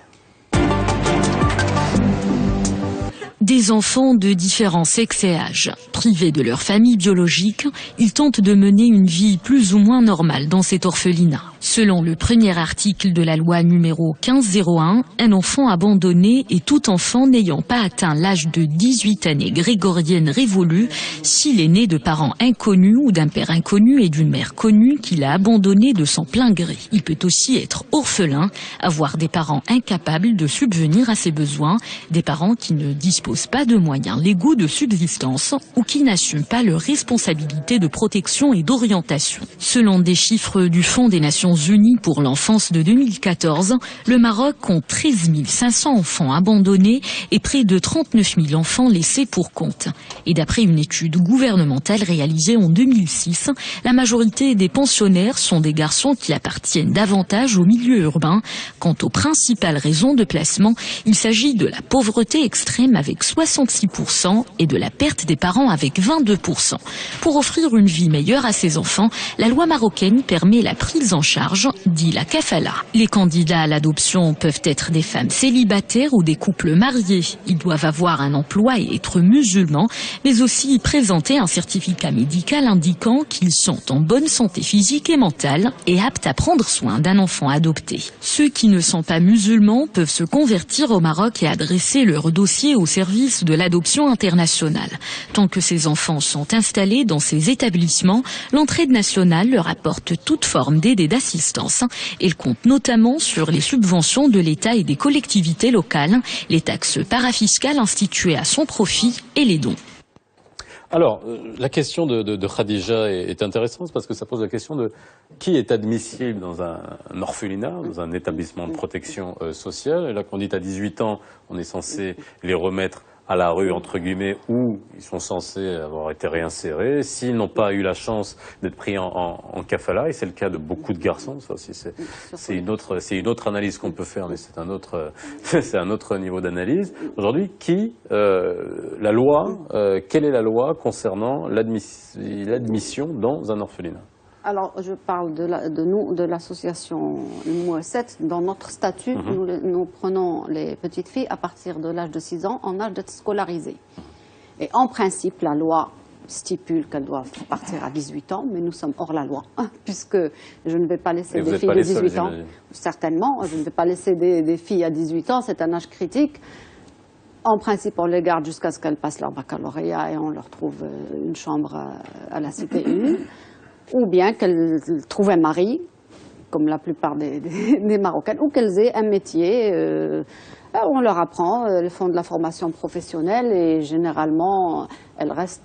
Des enfants de différents sexes et âges, privés de leur famille biologique, ils tentent de mener une vie plus ou moins normale dans cet orphelinat. Selon le premier article de la loi numéro 1501, un enfant abandonné est tout enfant n'ayant pas atteint l'âge de 18 années grégoriennes révolues s'il est né de parents inconnus ou d'un père inconnu et d'une mère connue qui l'a abandonné de son plein gré. Il peut aussi être orphelin, avoir des parents incapables de subvenir à ses besoins, des parents qui ne disposent pas de moyens légaux de subsistance ou qui n'assument pas leurs responsabilités de protection et d'orientation. Selon des chiffres du Fonds des Nations Unies pour l'enfance de 2014, le Maroc compte 13 500 enfants abandonnés et près de 39 000 enfants laissés pour compte. Et d'après une étude gouvernementale réalisée en 2006, la majorité des pensionnaires sont des garçons qui appartiennent davantage au milieu urbain. Quant aux principales raisons de placement, il s'agit de la pauvreté extrême avec 66% et de la perte des parents avec 22%. Pour offrir une vie meilleure à ses enfants, la loi marocaine permet la prise en charge, dit la kafala. Les candidats à l'adoption peuvent être des femmes célibataires ou des couples mariés. Ils doivent avoir un emploi et être musulmans, mais aussi présenter un certificat médical indiquant qu'ils sont en bonne santé physique et mentale et aptes à prendre soin d'un enfant adopté. Ceux qui ne sont pas musulmans peuvent se convertir au Maroc et adresser leur dossier au service de l'adoption internationale. Tant que ces enfants sont installés dans ces établissements, l'entraide nationale leur apporte toute forme d'aide et d'assistance. Elle compte notamment sur les subventions de l'État et des collectivités locales, les taxes parafiscales instituées à son profit et les dons. Alors, la question de Khadija est intéressante parce que ça pose la question de qui est admissible dans un orphelinat, dans un établissement de protection sociale. Et là, quand on dit à 18 ans, on est censé les remettre à la rue, entre guillemets, où ils sont censés avoir été réinsérés. S'ils n'ont pas eu la chance d'être pris en kafala, et c'est le cas de beaucoup de garçons, ça aussi c'est une autre analyse qu'on peut faire, mais c'est un autre niveau d'analyse. Aujourd'hui, la loi, quelle est la loi concernant l'admission dans un orphelinat? Alors, je parle de l'association Mouesset. Dans notre statut, nous prenons les petites filles à partir de l'âge de 6 ans en âge d'être scolarisées. Et en principe, la loi stipule qu'elles doivent partir à 18 ans, mais nous sommes hors la loi, puisque je ne vais pas laisser des filles de 18 ans. Certainement, je ne vais pas laisser des filles à 18 ans, c'est un âge critique. En principe, on les garde jusqu'à ce qu'elles passent leur baccalauréat et on leur trouve une chambre à la cité 1. Ou bien qu'elles trouvent un mari, comme la plupart des Marocaines, ou qu'elles aient un métier. On leur apprend, elles font de la formation professionnelle et généralement, elles restent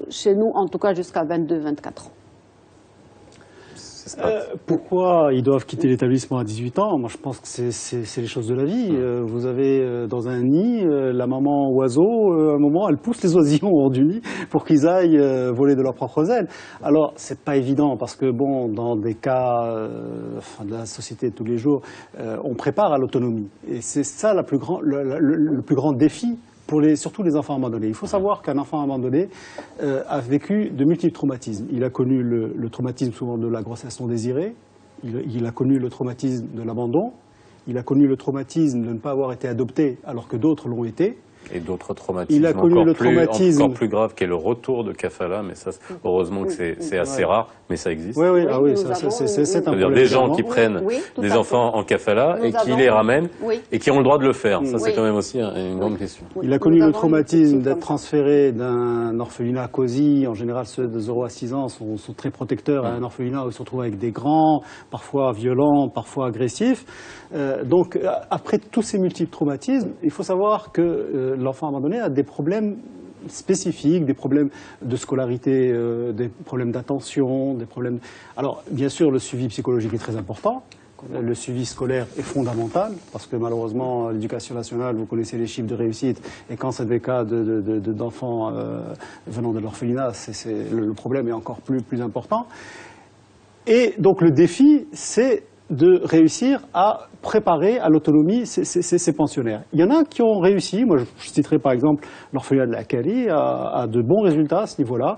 chez nous, en tout cas jusqu'à 22-24 ans. Pourquoi ils doivent quitter l'établissement à 18 ans? Moi, je pense que c'est les choses de la vie. Vous avez dans un nid, la maman oiseau, à un moment, elle pousse les oisillons hors du nid pour qu'ils aillent voler de leurs propres ailes. Alors, c'est pas évident parce que, bon, dans des cas de la société de tous les jours, on prépare à l'autonomie. Et c'est ça le plus grand défi pour surtout les enfants abandonnés. Il faut savoir qu'un enfant abandonné a vécu de multiples traumatismes. Il a connu le traumatisme souvent de la grossesse non désirée, il a connu le traumatisme de l'abandon, il a connu le traumatisme de ne pas avoir été adopté alors que d'autres l'ont été. Et d'autres traumatismes il a connu encore, le traumatisme encore plus graves, qui est le retour de kafala, mais ça, heureusement que c'est assez rare, mais ça existe. Oui, Oui, c'est un problème. Des gens qui prennent des enfants en kafala et qui les ramènent et qui ont le droit de le faire. Ça, c'est quand même aussi une grande question. Il a connu le traumatisme d'être transféré d'un orphelinat cosy. En général, ceux de 0 à 6 ans sont très protecteurs à un orphelinat où ils se retrouvent avec des grands, parfois violents, parfois agressifs. Donc, après tous ces multiples traumatismes, il faut savoir que l'enfant abandonné a des problèmes spécifiques, des problèmes de scolarité, des problèmes d'attention, des problèmes... Alors, bien sûr, le suivi psychologique est très important. Le suivi scolaire est fondamental parce que malheureusement, l'éducation nationale, vous connaissez les chiffres de réussite, et quand c'est des cas d'enfants venant de l'orphelinat, le problème est encore plus important. Et donc, le défi, c'est de réussir à préparer à l'autonomie ces pensionnaires. Il y en a qui ont réussi, moi je citerai par exemple l'orphelinat de la Cali, à de bons résultats à ce niveau-là,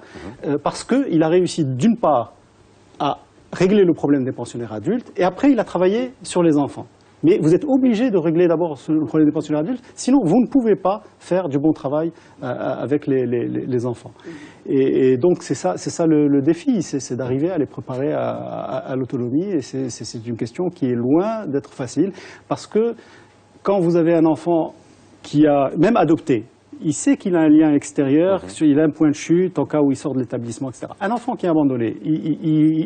parce qu'il a réussi d'une part à régler le problème des pensionnaires adultes, et après il a travaillé sur les enfants. Mais vous êtes obligé de régler d'abord le problème des pensionnaires adultes, sinon vous ne pouvez pas faire du bon travail avec les enfants. Et donc c'est ça le défi, c'est d'arriver à les préparer à l'autonomie, et c'est une question qui est loin d'être facile, parce que quand vous avez un enfant qui a même adopté, il sait qu'il a un lien extérieur, il a un point de chute en cas où il sort de l'établissement, etc. Un enfant qui est abandonné,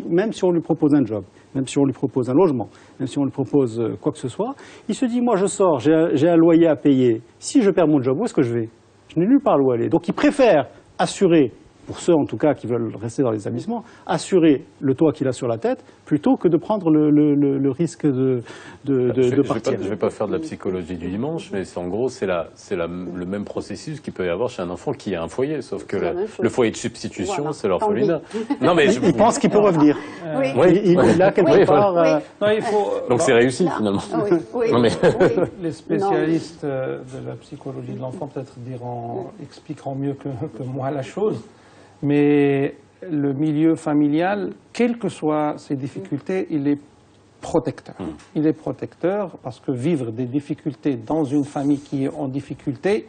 même si on lui propose un job, même si on lui propose un logement, même si on lui propose quoi que ce soit, il se dit, moi je sors, j'ai un loyer à payer, si je perds mon job, où est-ce que je vais? Je n'ai nulle part où aller. Donc il préfère assurer, pour ceux en tout cas qui veulent rester dans l'établissement, assurer le toit qu'il a sur la tête, plutôt que de prendre le risque de partir. Je ne vais pas faire de la psychologie du dimanche, mais en gros, c'est le même processus qu'il peut y avoir chez un enfant qui a un foyer, sauf que le foyer de substitution, voilà, c'est l'orphelinat. Non, mais il pense qu'il peut revenir. Oui. Il a quelque part... Non, il faut... Donc c'est réussi, finalement. Non, mais... Les spécialistes de la psychologie de l'enfant peut-être expliqueront mieux que moi la chose. Mais le milieu familial, quelles que soient ses difficultés, il est protecteur. Il est protecteur parce que vivre des difficultés dans une famille qui est en difficulté,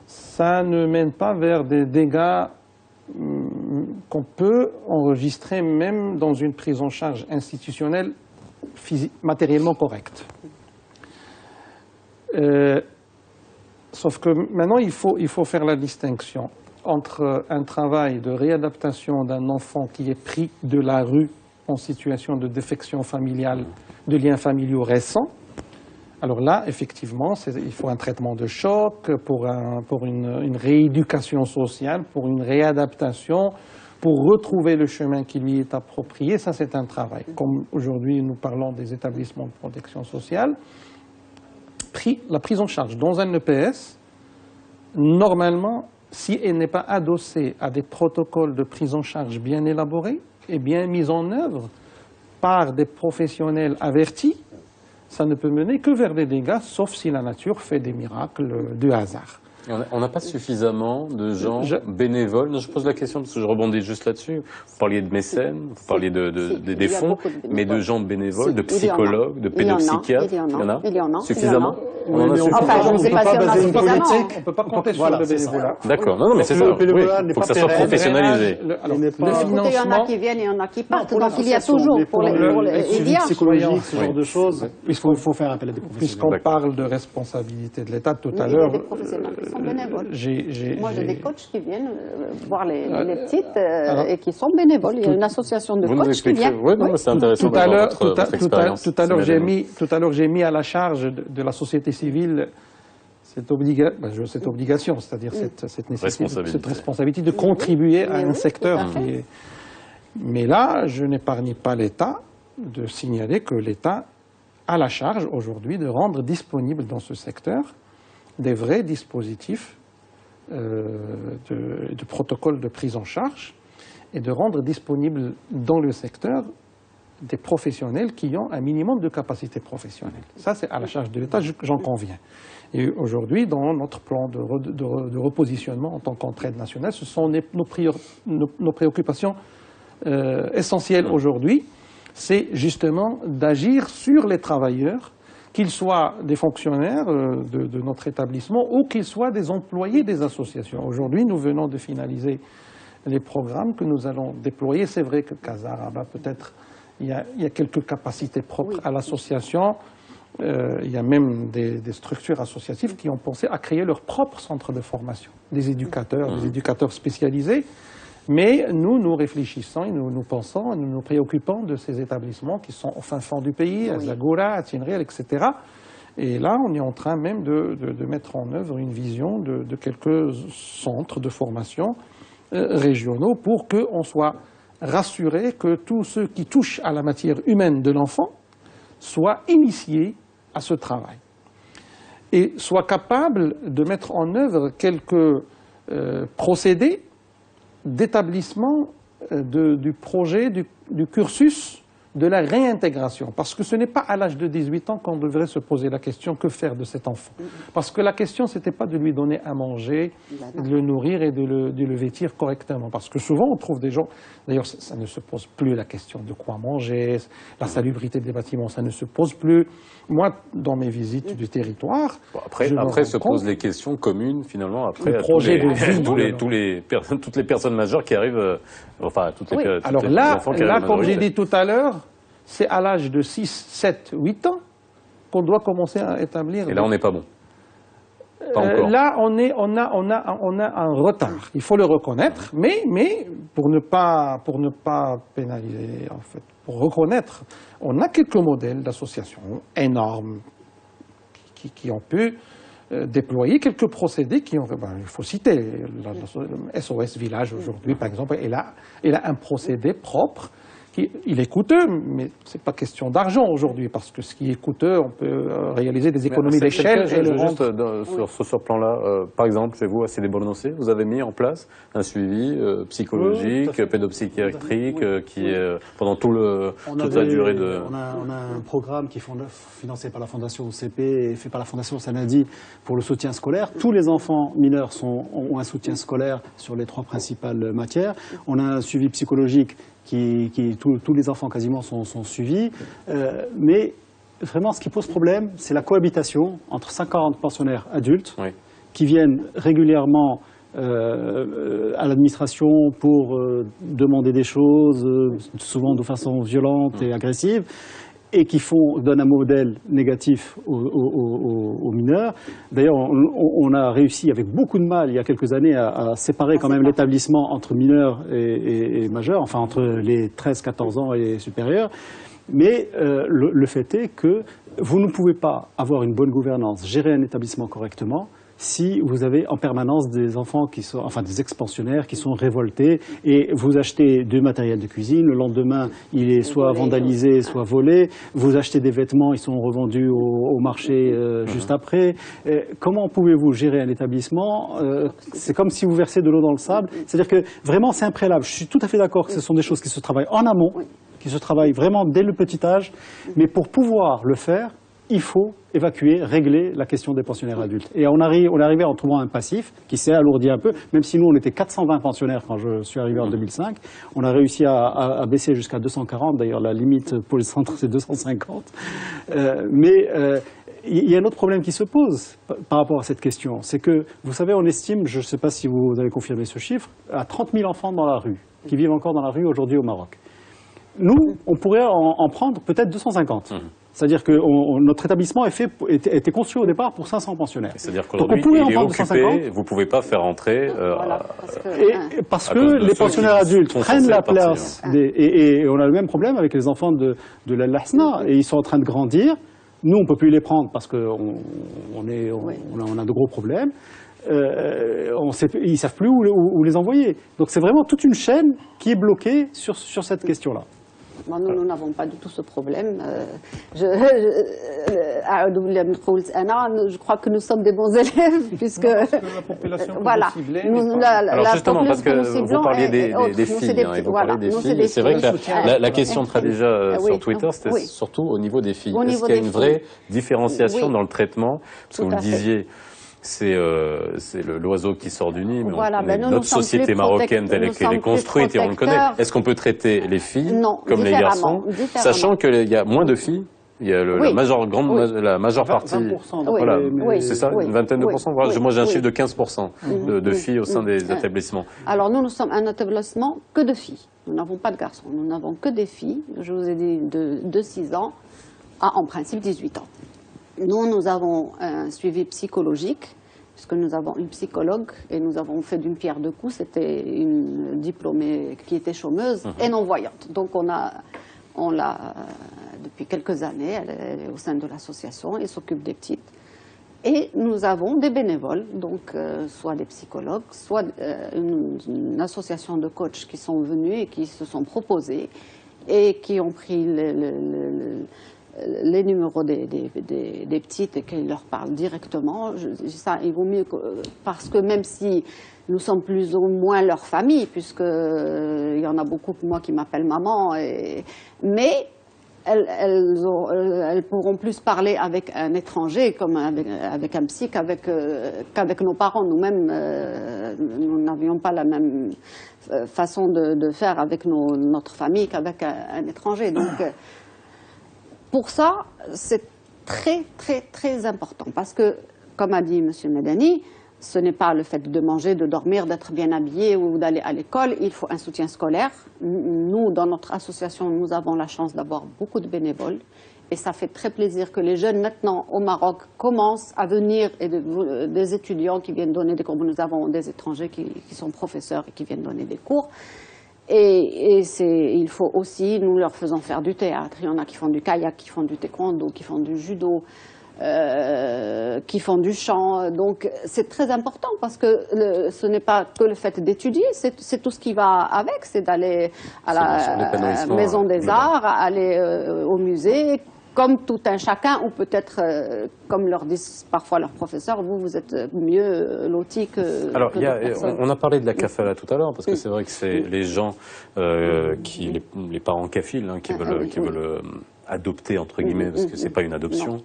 ça ne mène pas vers des dégâts qu'on peut enregistrer même dans une prise en charge institutionnelle matériellement correcte. Sauf que maintenant, il faut faire la distinction entre un travail de réadaptation d'un enfant qui est pris de la rue en situation de défection familiale, de liens familiaux récents. Alors là, effectivement, il faut un traitement de choc pour une rééducation sociale, pour une réadaptation, pour retrouver le chemin qui lui est approprié. Ça, c'est un travail. Comme aujourd'hui, nous parlons des établissements de protection sociale, la prise en charge dans un EPS, normalement, si elle n'est pas adossée à des protocoles de prise en charge bien élaborés et bien mis en œuvre par des professionnels avertis, ça ne peut mener que vers des dégâts, sauf si la nature fait des miracles de hasard. On n'a pas suffisamment de gens bénévoles. Non, je pose la question parce que je rebondis juste là-dessus. Vous parliez de mécènes, vous parliez des fonds, mais de gens bénévoles, de psychologues, de pédopsychiatres. Il y en a suffisamment. On en a suffisamment. Enfin, je ne sais pas si on a suffisamment. On ne peut pas compter sur le bénévolat. D'accord. Non, mais c'est ça. Oui. Il faut que ça soit professionnalisé. Il y en a qui viennent et il y en a qui partent. Donc il y a toujours pour les suivi psychologique, ce genre de choses. Il faut faire appel à des professionnels. Puisqu'on parle de responsabilité de l'État tout à l'heure. Il y a des professionnels qui sont bénévoles. Moi, j'ai des coachs qui viennent voir les petites et qui sont bénévoles. Il y a une association de coachs qui vient. Oui, c'est intéressant. Tout à l'heure, j'ai mis à la charge de la société civile cette obligation, c'est-à-dire cette nécessité, cette responsabilité de contribuer à un secteur qui est... Mais là, je n'épargne pas l'État de signaler que l'État a la charge aujourd'hui de rendre disponible dans ce secteur des vrais dispositifs de protocole de prise en charge et de rendre disponible dans le secteur des professionnels qui ont un minimum de capacité professionnelle. Ça, c'est à la charge de l'État, j'en conviens. Et aujourd'hui, dans notre plan de repositionnement en tant qu'entraide nationale, ce sont nos préoccupations essentielles aujourd'hui. C'est justement d'agir sur les travailleurs, qu'ils soient des fonctionnaires de notre établissement ou qu'ils soient des employés des associations. Aujourd'hui, nous venons de finaliser les programmes que nous allons déployer. C'est vrai que Casaraba, peut-être, il y a quelques capacités propres à l'association. Il y a même des structures associatives qui ont pensé à créer leur propre centre de formation, des éducateurs spécialisés. Mais nous réfléchissons et nous pensons, nous nous préoccupons de ces établissements qui sont au fin fond du pays, à Zagora, à Tinriel, etc. Et là, on est en train même de mettre en œuvre une vision de quelques centres de formation régionaux pour qu'on soit rassuré que tous ceux qui touchent à la matière humaine de l'enfant soient initiés à ce travail et soient capables de mettre en œuvre quelques procédés d'établissement du projet, du cursus de la réintégration. Parce que ce n'est pas à l'âge de 18 ans qu'on devrait se poser la question que faire de cet enfant. Parce que la question, ce n'était pas de lui donner à manger, de le nourrir et de le vêtir correctement. Parce que souvent, on trouve des gens... D'ailleurs, ça ne se pose plus la question de quoi manger, la salubrité des bâtiments, ça ne se pose plus. Moi, dans mes visites du territoire... Bon, après se posent les questions communes, finalement, après, à toutes les personnes majeures qui arrivent... Alors là, comme j'ai dit tout à l'heure, c'est à l'âge de 6, 7, 8 ans qu'on doit commencer à établir... Et là, on n'est pas bon. Pas encore. Là, on a un retard. Il faut le reconnaître, mais pour ne pas pénaliser, en fait, pour reconnaître, on a quelques modèles d'associations énormes qui ont pu déployer quelques procédés qui ont... il faut citer le SOS Village aujourd'hui, par exemple. Il a un procédé propre. Il est coûteux, mais ce n'est pas question d'argent aujourd'hui, parce que ce qui est coûteux, on peut réaliser des économies d'échelle. Juste sur ce plan-là, par exemple, chez vous, à CD Bornosé, vous avez mis en place un suivi psychologique, pédopsychiatrique, qui est pendant toute la durée de... On a un programme qui est financé par la Fondation OCP et fait par la Fondation Sanadi pour le soutien scolaire. Tous les enfants mineurs ont un soutien scolaire sur les 3 principales matières. On a un suivi psychologique tous les enfants quasiment sont suivis, mais vraiment ce qui pose problème, c'est la cohabitation entre 50 pensionnaires adultes qui viennent régulièrement à l'administration pour demander des choses, souvent de façon violente et agressive, et qui donnent un modèle négatif aux mineurs. D'ailleurs, on a réussi avec beaucoup de mal, il y a quelques années, à séparer quand même l'établissement entre mineurs et majeurs, enfin entre les 13-14 ans et supérieurs. Mais le fait est que vous ne pouvez pas avoir une bonne gouvernance, gérer un établissement correctement, si vous avez en permanence des enfants des ex-pensionnaires qui sont révoltés et vous achetez du matériel de cuisine, le lendemain il est soit vandalisé, soit volé, vous achetez des vêtements, ils sont revendus au marché juste après. Comment pouvez-vous gérer un établissement? C'est comme si vous versez de l'eau dans le sable. C'est-à-dire que vraiment c'est un préalable. Je suis tout à fait d'accord que ce sont des choses qui se travaillent en amont, qui se travaillent vraiment dès le petit âge, mais pour pouvoir le faire, il faut évacuer, régler la question des pensionnaires adultes. Et on est arrivé en trouvant un passif qui s'est alourdi un peu, même si nous on était 420 pensionnaires quand je suis arrivé en 2005, on a réussi à baisser jusqu'à 240, d'ailleurs la limite pour les centres c'est 250. Il y a un autre problème qui se pose par rapport à cette question, c'est que, vous savez, on estime, je ne sais pas si vous avez confirmé ce chiffre, à 30 000 enfants dans la rue, qui vivent encore dans la rue aujourd'hui au Maroc. Nous, on pourrait en prendre peut-être 250. C'est-à-dire que notre établissement était conçu au départ pour 500 pensionnaires. C'est-à-dire qu'aujourd'hui, il est occupé, vous ne pouvez pas faire entrer... parce que les pensionnaires adultes prennent la place. Et on a le même problème avec les enfants de l'Al-Hasna. Et ils sont en train de grandir. Nous, on ne peut plus les prendre parce qu'on a de gros problèmes. Ils ne savent plus où les envoyer. Donc c'est vraiment toute une chaîne qui est bloquée sur cette question-là. Nous n'avons pas du tout ce problème. Je crois que nous sommes des bons élèves, puisque la population voilà. Alors justement, parce que vous parliez des filles, vous parlez des filles, c'est vrai que la question de Khadija sur Twitter, c'était surtout au niveau des filles. Est-ce qu'il y a une vraie différenciation dans le traitement? Parce que vous le disiez, c'est l'oiseau qui sort du nid, mais notre société marocaine telle qu'elle est construite, et on le connaît. Est-ce qu'on peut traiter les filles comme les garçons, sachant qu'il y a moins de filles? Il y a la majeure partie, 20%, c'est ça, une vingtaine de pourcents. Moi, j'ai un chiffre de 15% de filles au sein des établissements. Alors nous sommes un établissement que de filles. Nous n'avons pas de garçons. Nous n'avons que des filles. Je vous ai dit de 6 ans à en principe 18 ans. Nous avons un suivi psychologique, puisque nous avons une psychologue et nous avons fait d'une pierre deux coups. C'était une diplômée qui était chômeuse et non-voyante. Donc on l'a depuis quelques années, elle est au sein de l'association et s'occupe des petites. Et nous avons des bénévoles, donc soit des psychologues, soit une association de coachs qui sont venus et qui se sont proposés et qui ont pris les numéros des petites et qui leur parlent directement. Ça, il vaut mieux parce que même si nous sommes plus ou moins leur famille, puisqu'il y en a beaucoup moi qui m'appellent maman, mais elles pourront plus parler avec un étranger, comme avec un psy, qu'avec nos parents. Nous-mêmes, nous n'avions pas la même façon de faire avec notre famille qu'avec un étranger. Donc, pour ça, c'est très, très, très important. Parce que, comme a dit M. Medani, ce n'est pas le fait de manger, de dormir, d'être bien habillé ou d'aller à l'école. Il faut un soutien scolaire. Nous, dans notre association, nous avons la chance d'avoir beaucoup de bénévoles. Et ça fait très plaisir que les jeunes, maintenant, au Maroc, commencent à venir, et des étudiants qui viennent donner des cours. Nous avons des étrangers qui sont professeurs et qui viennent donner des cours. Et il faut aussi, nous leur faisons faire du théâtre. Il y en a qui font du kayak, qui font du taekwondo, qui font du judo, qui font du chant. Donc c'est très important parce que ce n'est pas que le fait d'étudier, c'est tout ce qui va avec. C'est d'aller à la Maison des Arts, aller au musée, comme tout un chacun, ou peut-être, comme leur disent parfois leurs professeurs, vous êtes mieux lotis que... Alors, on a parlé de la kafala tout à l'heure, parce que c'est vrai que c'est les gens, les parents kafiles, qui veulent adopter, entre guillemets, parce que c'est pas une adoption,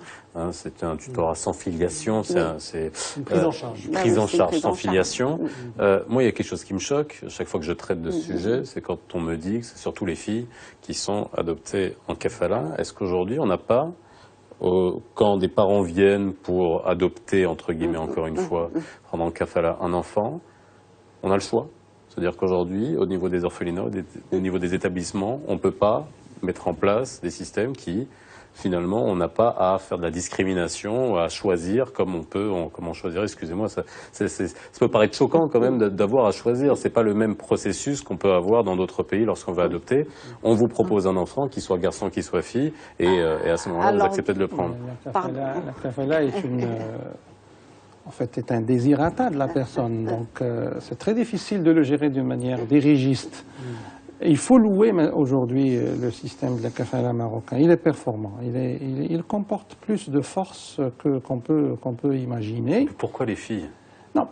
c'est un tutorat sans filiation, c'est une prise en charge. Prise en charge sans filiation. Moi, il y a quelque chose qui me choque, à chaque fois que je traite de ce sujet, c'est quand on me dit que c'est surtout les filles qui sont adoptées en kafala. Est-ce qu'aujourd'hui, on n'a pas, quand des parents viennent pour adopter, entre guillemets, encore une fois, prendre en kafala un enfant, on a le choix? C'est-à-dire qu'aujourd'hui, au niveau des orphelinats, au niveau des établissements, on ne peut pas mettre en place des systèmes qui, finalement, on n'a pas à faire de la discrimination, à choisir comme on choisirait, excusez-moi, ça peut paraître choquant quand même d'avoir à choisir. C'est pas le même processus qu'on peut avoir dans d'autres pays lorsqu'on va adopter. On vous propose un enfant, qu'il soit garçon, qu'il soit fille, et à ce moment-là, vous acceptez de le prendre. La kafala est un désirata de la personne, donc c'est très difficile de le gérer d'une manière dirigiste. Il faut louer aujourd'hui le système de la kafala marocain. Il est performant. Il comporte plus de force qu'on peut imaginer. Pourquoi les filles? Non.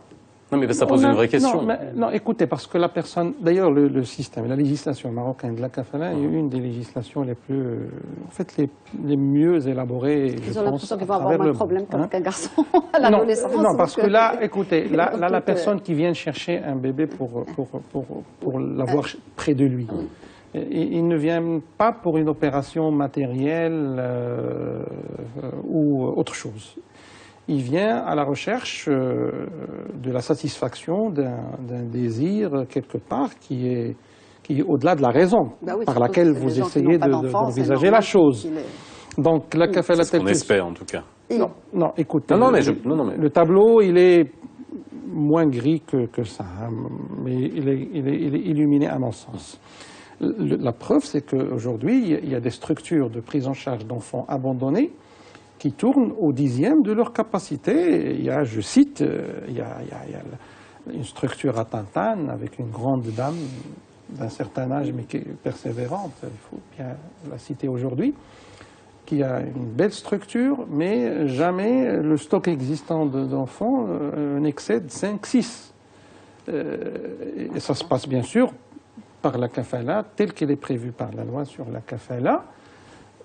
Non, mais ça pose une vraie question. Non, écoutez, parce que la personne... D'ailleurs, le système, la législation marocaine de la kafala est une des législations les plus... en fait, les mieux élaborées, Ils ont l'impression qu'il va avoir moins de problèmes qu'un garçon à l'adolescence. Non, parce que là, écoutez, là, la personne qui vient chercher un bébé pour l'avoir près de lui, il ne vient pas pour une opération matérielle ou autre chose. Il vient à la recherche de la satisfaction d'un désir quelque part qui est au-delà de la raison par laquelle vous essayez d'envisager la chose. Donc la kafala telle qu'on espère en tout cas. Non, écoutez, le tableau il est moins gris que ça, hein, mais il est illuminé à mon sens. La preuve, c'est qu'aujourd'hui, il y a des structures de prise en charge d'enfants abandonnés qui tournent au 10e de leur capacité. Il y a, je cite, il y a une structure à Tintane avec une grande dame d'un certain âge mais qui est persévérante, il faut bien la citer aujourd'hui, qui a une belle structure, mais jamais le stock existant d'enfants n'excède 5-6. Et ça se passe bien sûr par la kafala, telle qu'elle est prévue par la loi sur la kafala.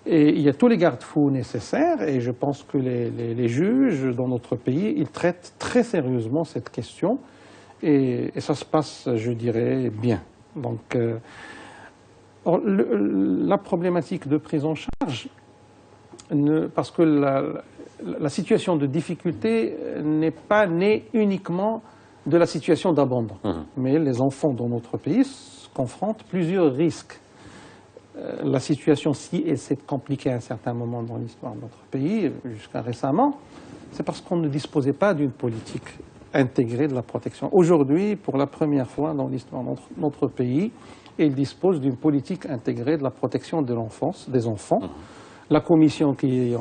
Et il y a tous les garde-fous nécessaires, et je pense que les juges dans notre pays, ils traitent très sérieusement cette question, et ça se passe, je dirais, bien. Donc, la problématique de prise en charge, parce que la situation de difficulté n'est pas née uniquement de la situation d'abandon, mais les enfants dans notre pays confrontent plusieurs risques. La situation, si elle s'est compliquée à un certain moment dans l'histoire de notre pays, jusqu'à récemment, c'est parce qu'on ne disposait pas d'une politique intégrée de la protection. Aujourd'hui, pour la première fois dans l'histoire de notre pays, il dispose d'une politique intégrée de la protection de l'enfance, des enfants. La commission qui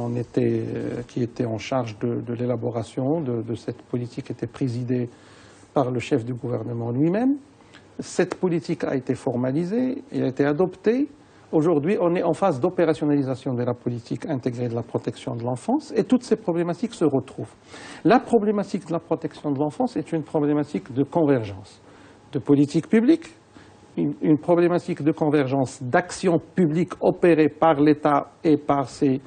était en charge de l'élaboration de cette politique était présidée par le chef du gouvernement lui-même. Cette politique a été formalisée et a été adoptée. Aujourd'hui, on est en phase d'opérationnalisation de la politique intégrée de la protection de l'enfance et toutes ces problématiques se retrouvent. La problématique de la protection de l'enfance est une problématique de convergence de politique publique, une problématique de convergence d'actions publiques opérées par l'État et par ses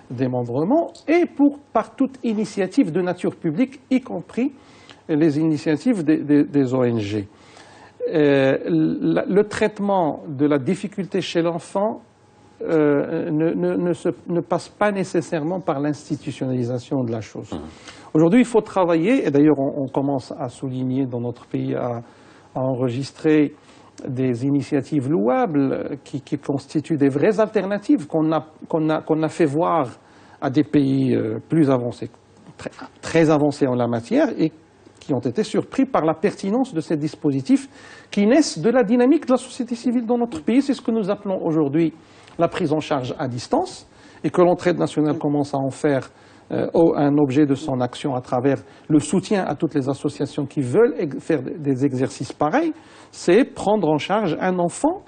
démembrements et par toute initiative de nature publique, y compris les initiatives des ONG. Le traitement de la difficulté chez l'enfant ne passe pas nécessairement par l'institutionnalisation de la chose. Aujourd'hui, il faut travailler, et d'ailleurs on commence à souligner dans notre pays, à enregistrer des initiatives louables qui constituent des vraies alternatives qu'on a fait voir à des pays plus avancés, très avancés en la matière, et qui ont été surpris par la pertinence de ces dispositifs qui naissent de la dynamique de la société civile dans notre pays. C'est ce que nous appelons aujourd'hui la prise en charge à distance et que l'entraide nationale commence à en faire un objet de son action à travers le soutien à toutes les associations qui veulent faire des exercices pareils. C'est prendre en charge un enfant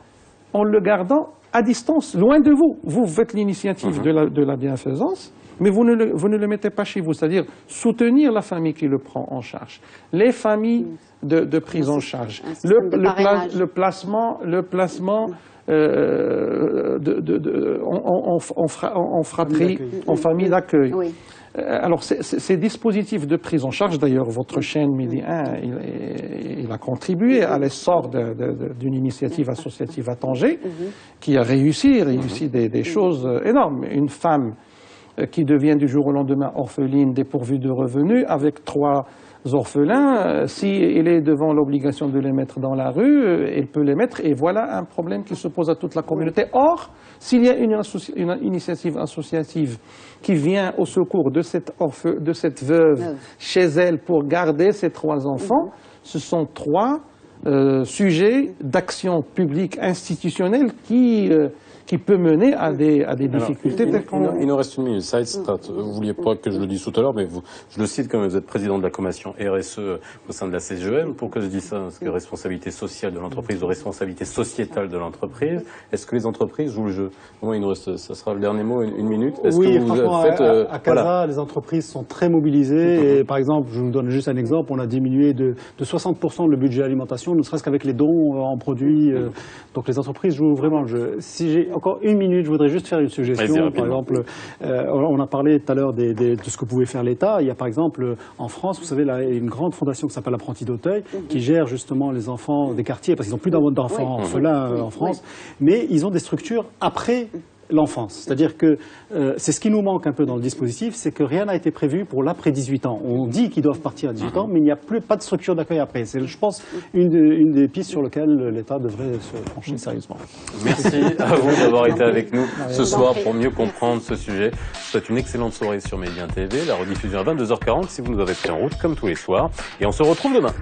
en le gardant à distance, loin de vous. Vous faites l'initiative de la bienfaisance, mais vous ne le mettez pas chez vous, c'est-à-dire soutenir la famille qui le prend en charge, les familles de prise en charge, le placement en fratrie, en famille d'accueil. Oui. Alors ces dispositifs de prise en charge, d'ailleurs votre chaîne Midi 1, il a contribué à l'essor d'une initiative associative à Tanger, qui a réussi des choses énormes. Une femme qui devient du jour au lendemain orpheline, dépourvue de revenus, avec 3 orphelins, s'il est devant l'obligation de les mettre dans la rue, il peut les mettre, et voilà un problème qui se pose à toute la communauté. Or, s'il y a une initiative associative qui vient au secours de cette veuve chez elle pour garder ses 3 enfants, ce sont 3 sujets d'action publique institutionnelle qui qui peut mener à des difficultés. Il nous reste une minute. Saïd Strat, vous vouliez pas que je le dise tout à l'heure, mais je le cite comme vous êtes président de la commission RSE au sein de la CGM. Pourquoi je dis ça? Parce que responsabilité sociale de l'entreprise, de responsabilité sociétale de l'entreprise. Est-ce que les entreprises jouent le jeu? Bon, il nous reste, ça sera le dernier mot, une minute. Oui, franchement, à Casa, les entreprises sont très mobilisées. Et par exemple, je vous donne juste un exemple, on a diminué de 60% le budget alimentation, ne serait-ce qu'avec les dons en produits. Donc les entreprises jouent vraiment le jeu. Si j'ai encore une minute, je voudrais juste faire une suggestion. Par exemple, on a parlé tout à l'heure de ce que pouvait faire l'État. Il y a par exemple en France, vous savez, là, une grande fondation qui s'appelle l'Apprenti d'Auteuil, qui gère justement les enfants des quartiers, parce qu'ils n'ont plus d'enfants orphelins en France, mais ils ont des structures après l'enfance. C'est-à-dire que c'est ce qui nous manque un peu dans le dispositif, c'est que rien n'a été prévu pour l'après 18 ans. On dit qu'ils doivent partir à 18 ans, mais il n'y a pas de structure d'accueil après. C'est, je pense, une des pistes sur lesquelles l'État devrait se pencher sérieusement. Merci à vous d'avoir été avec nous ce soir pour mieux comprendre ce sujet. Je vous souhaite une excellente soirée sur Média TV. La rediffusion à 22h40 si vous nous avez pris en route comme tous les soirs. Et on se retrouve demain.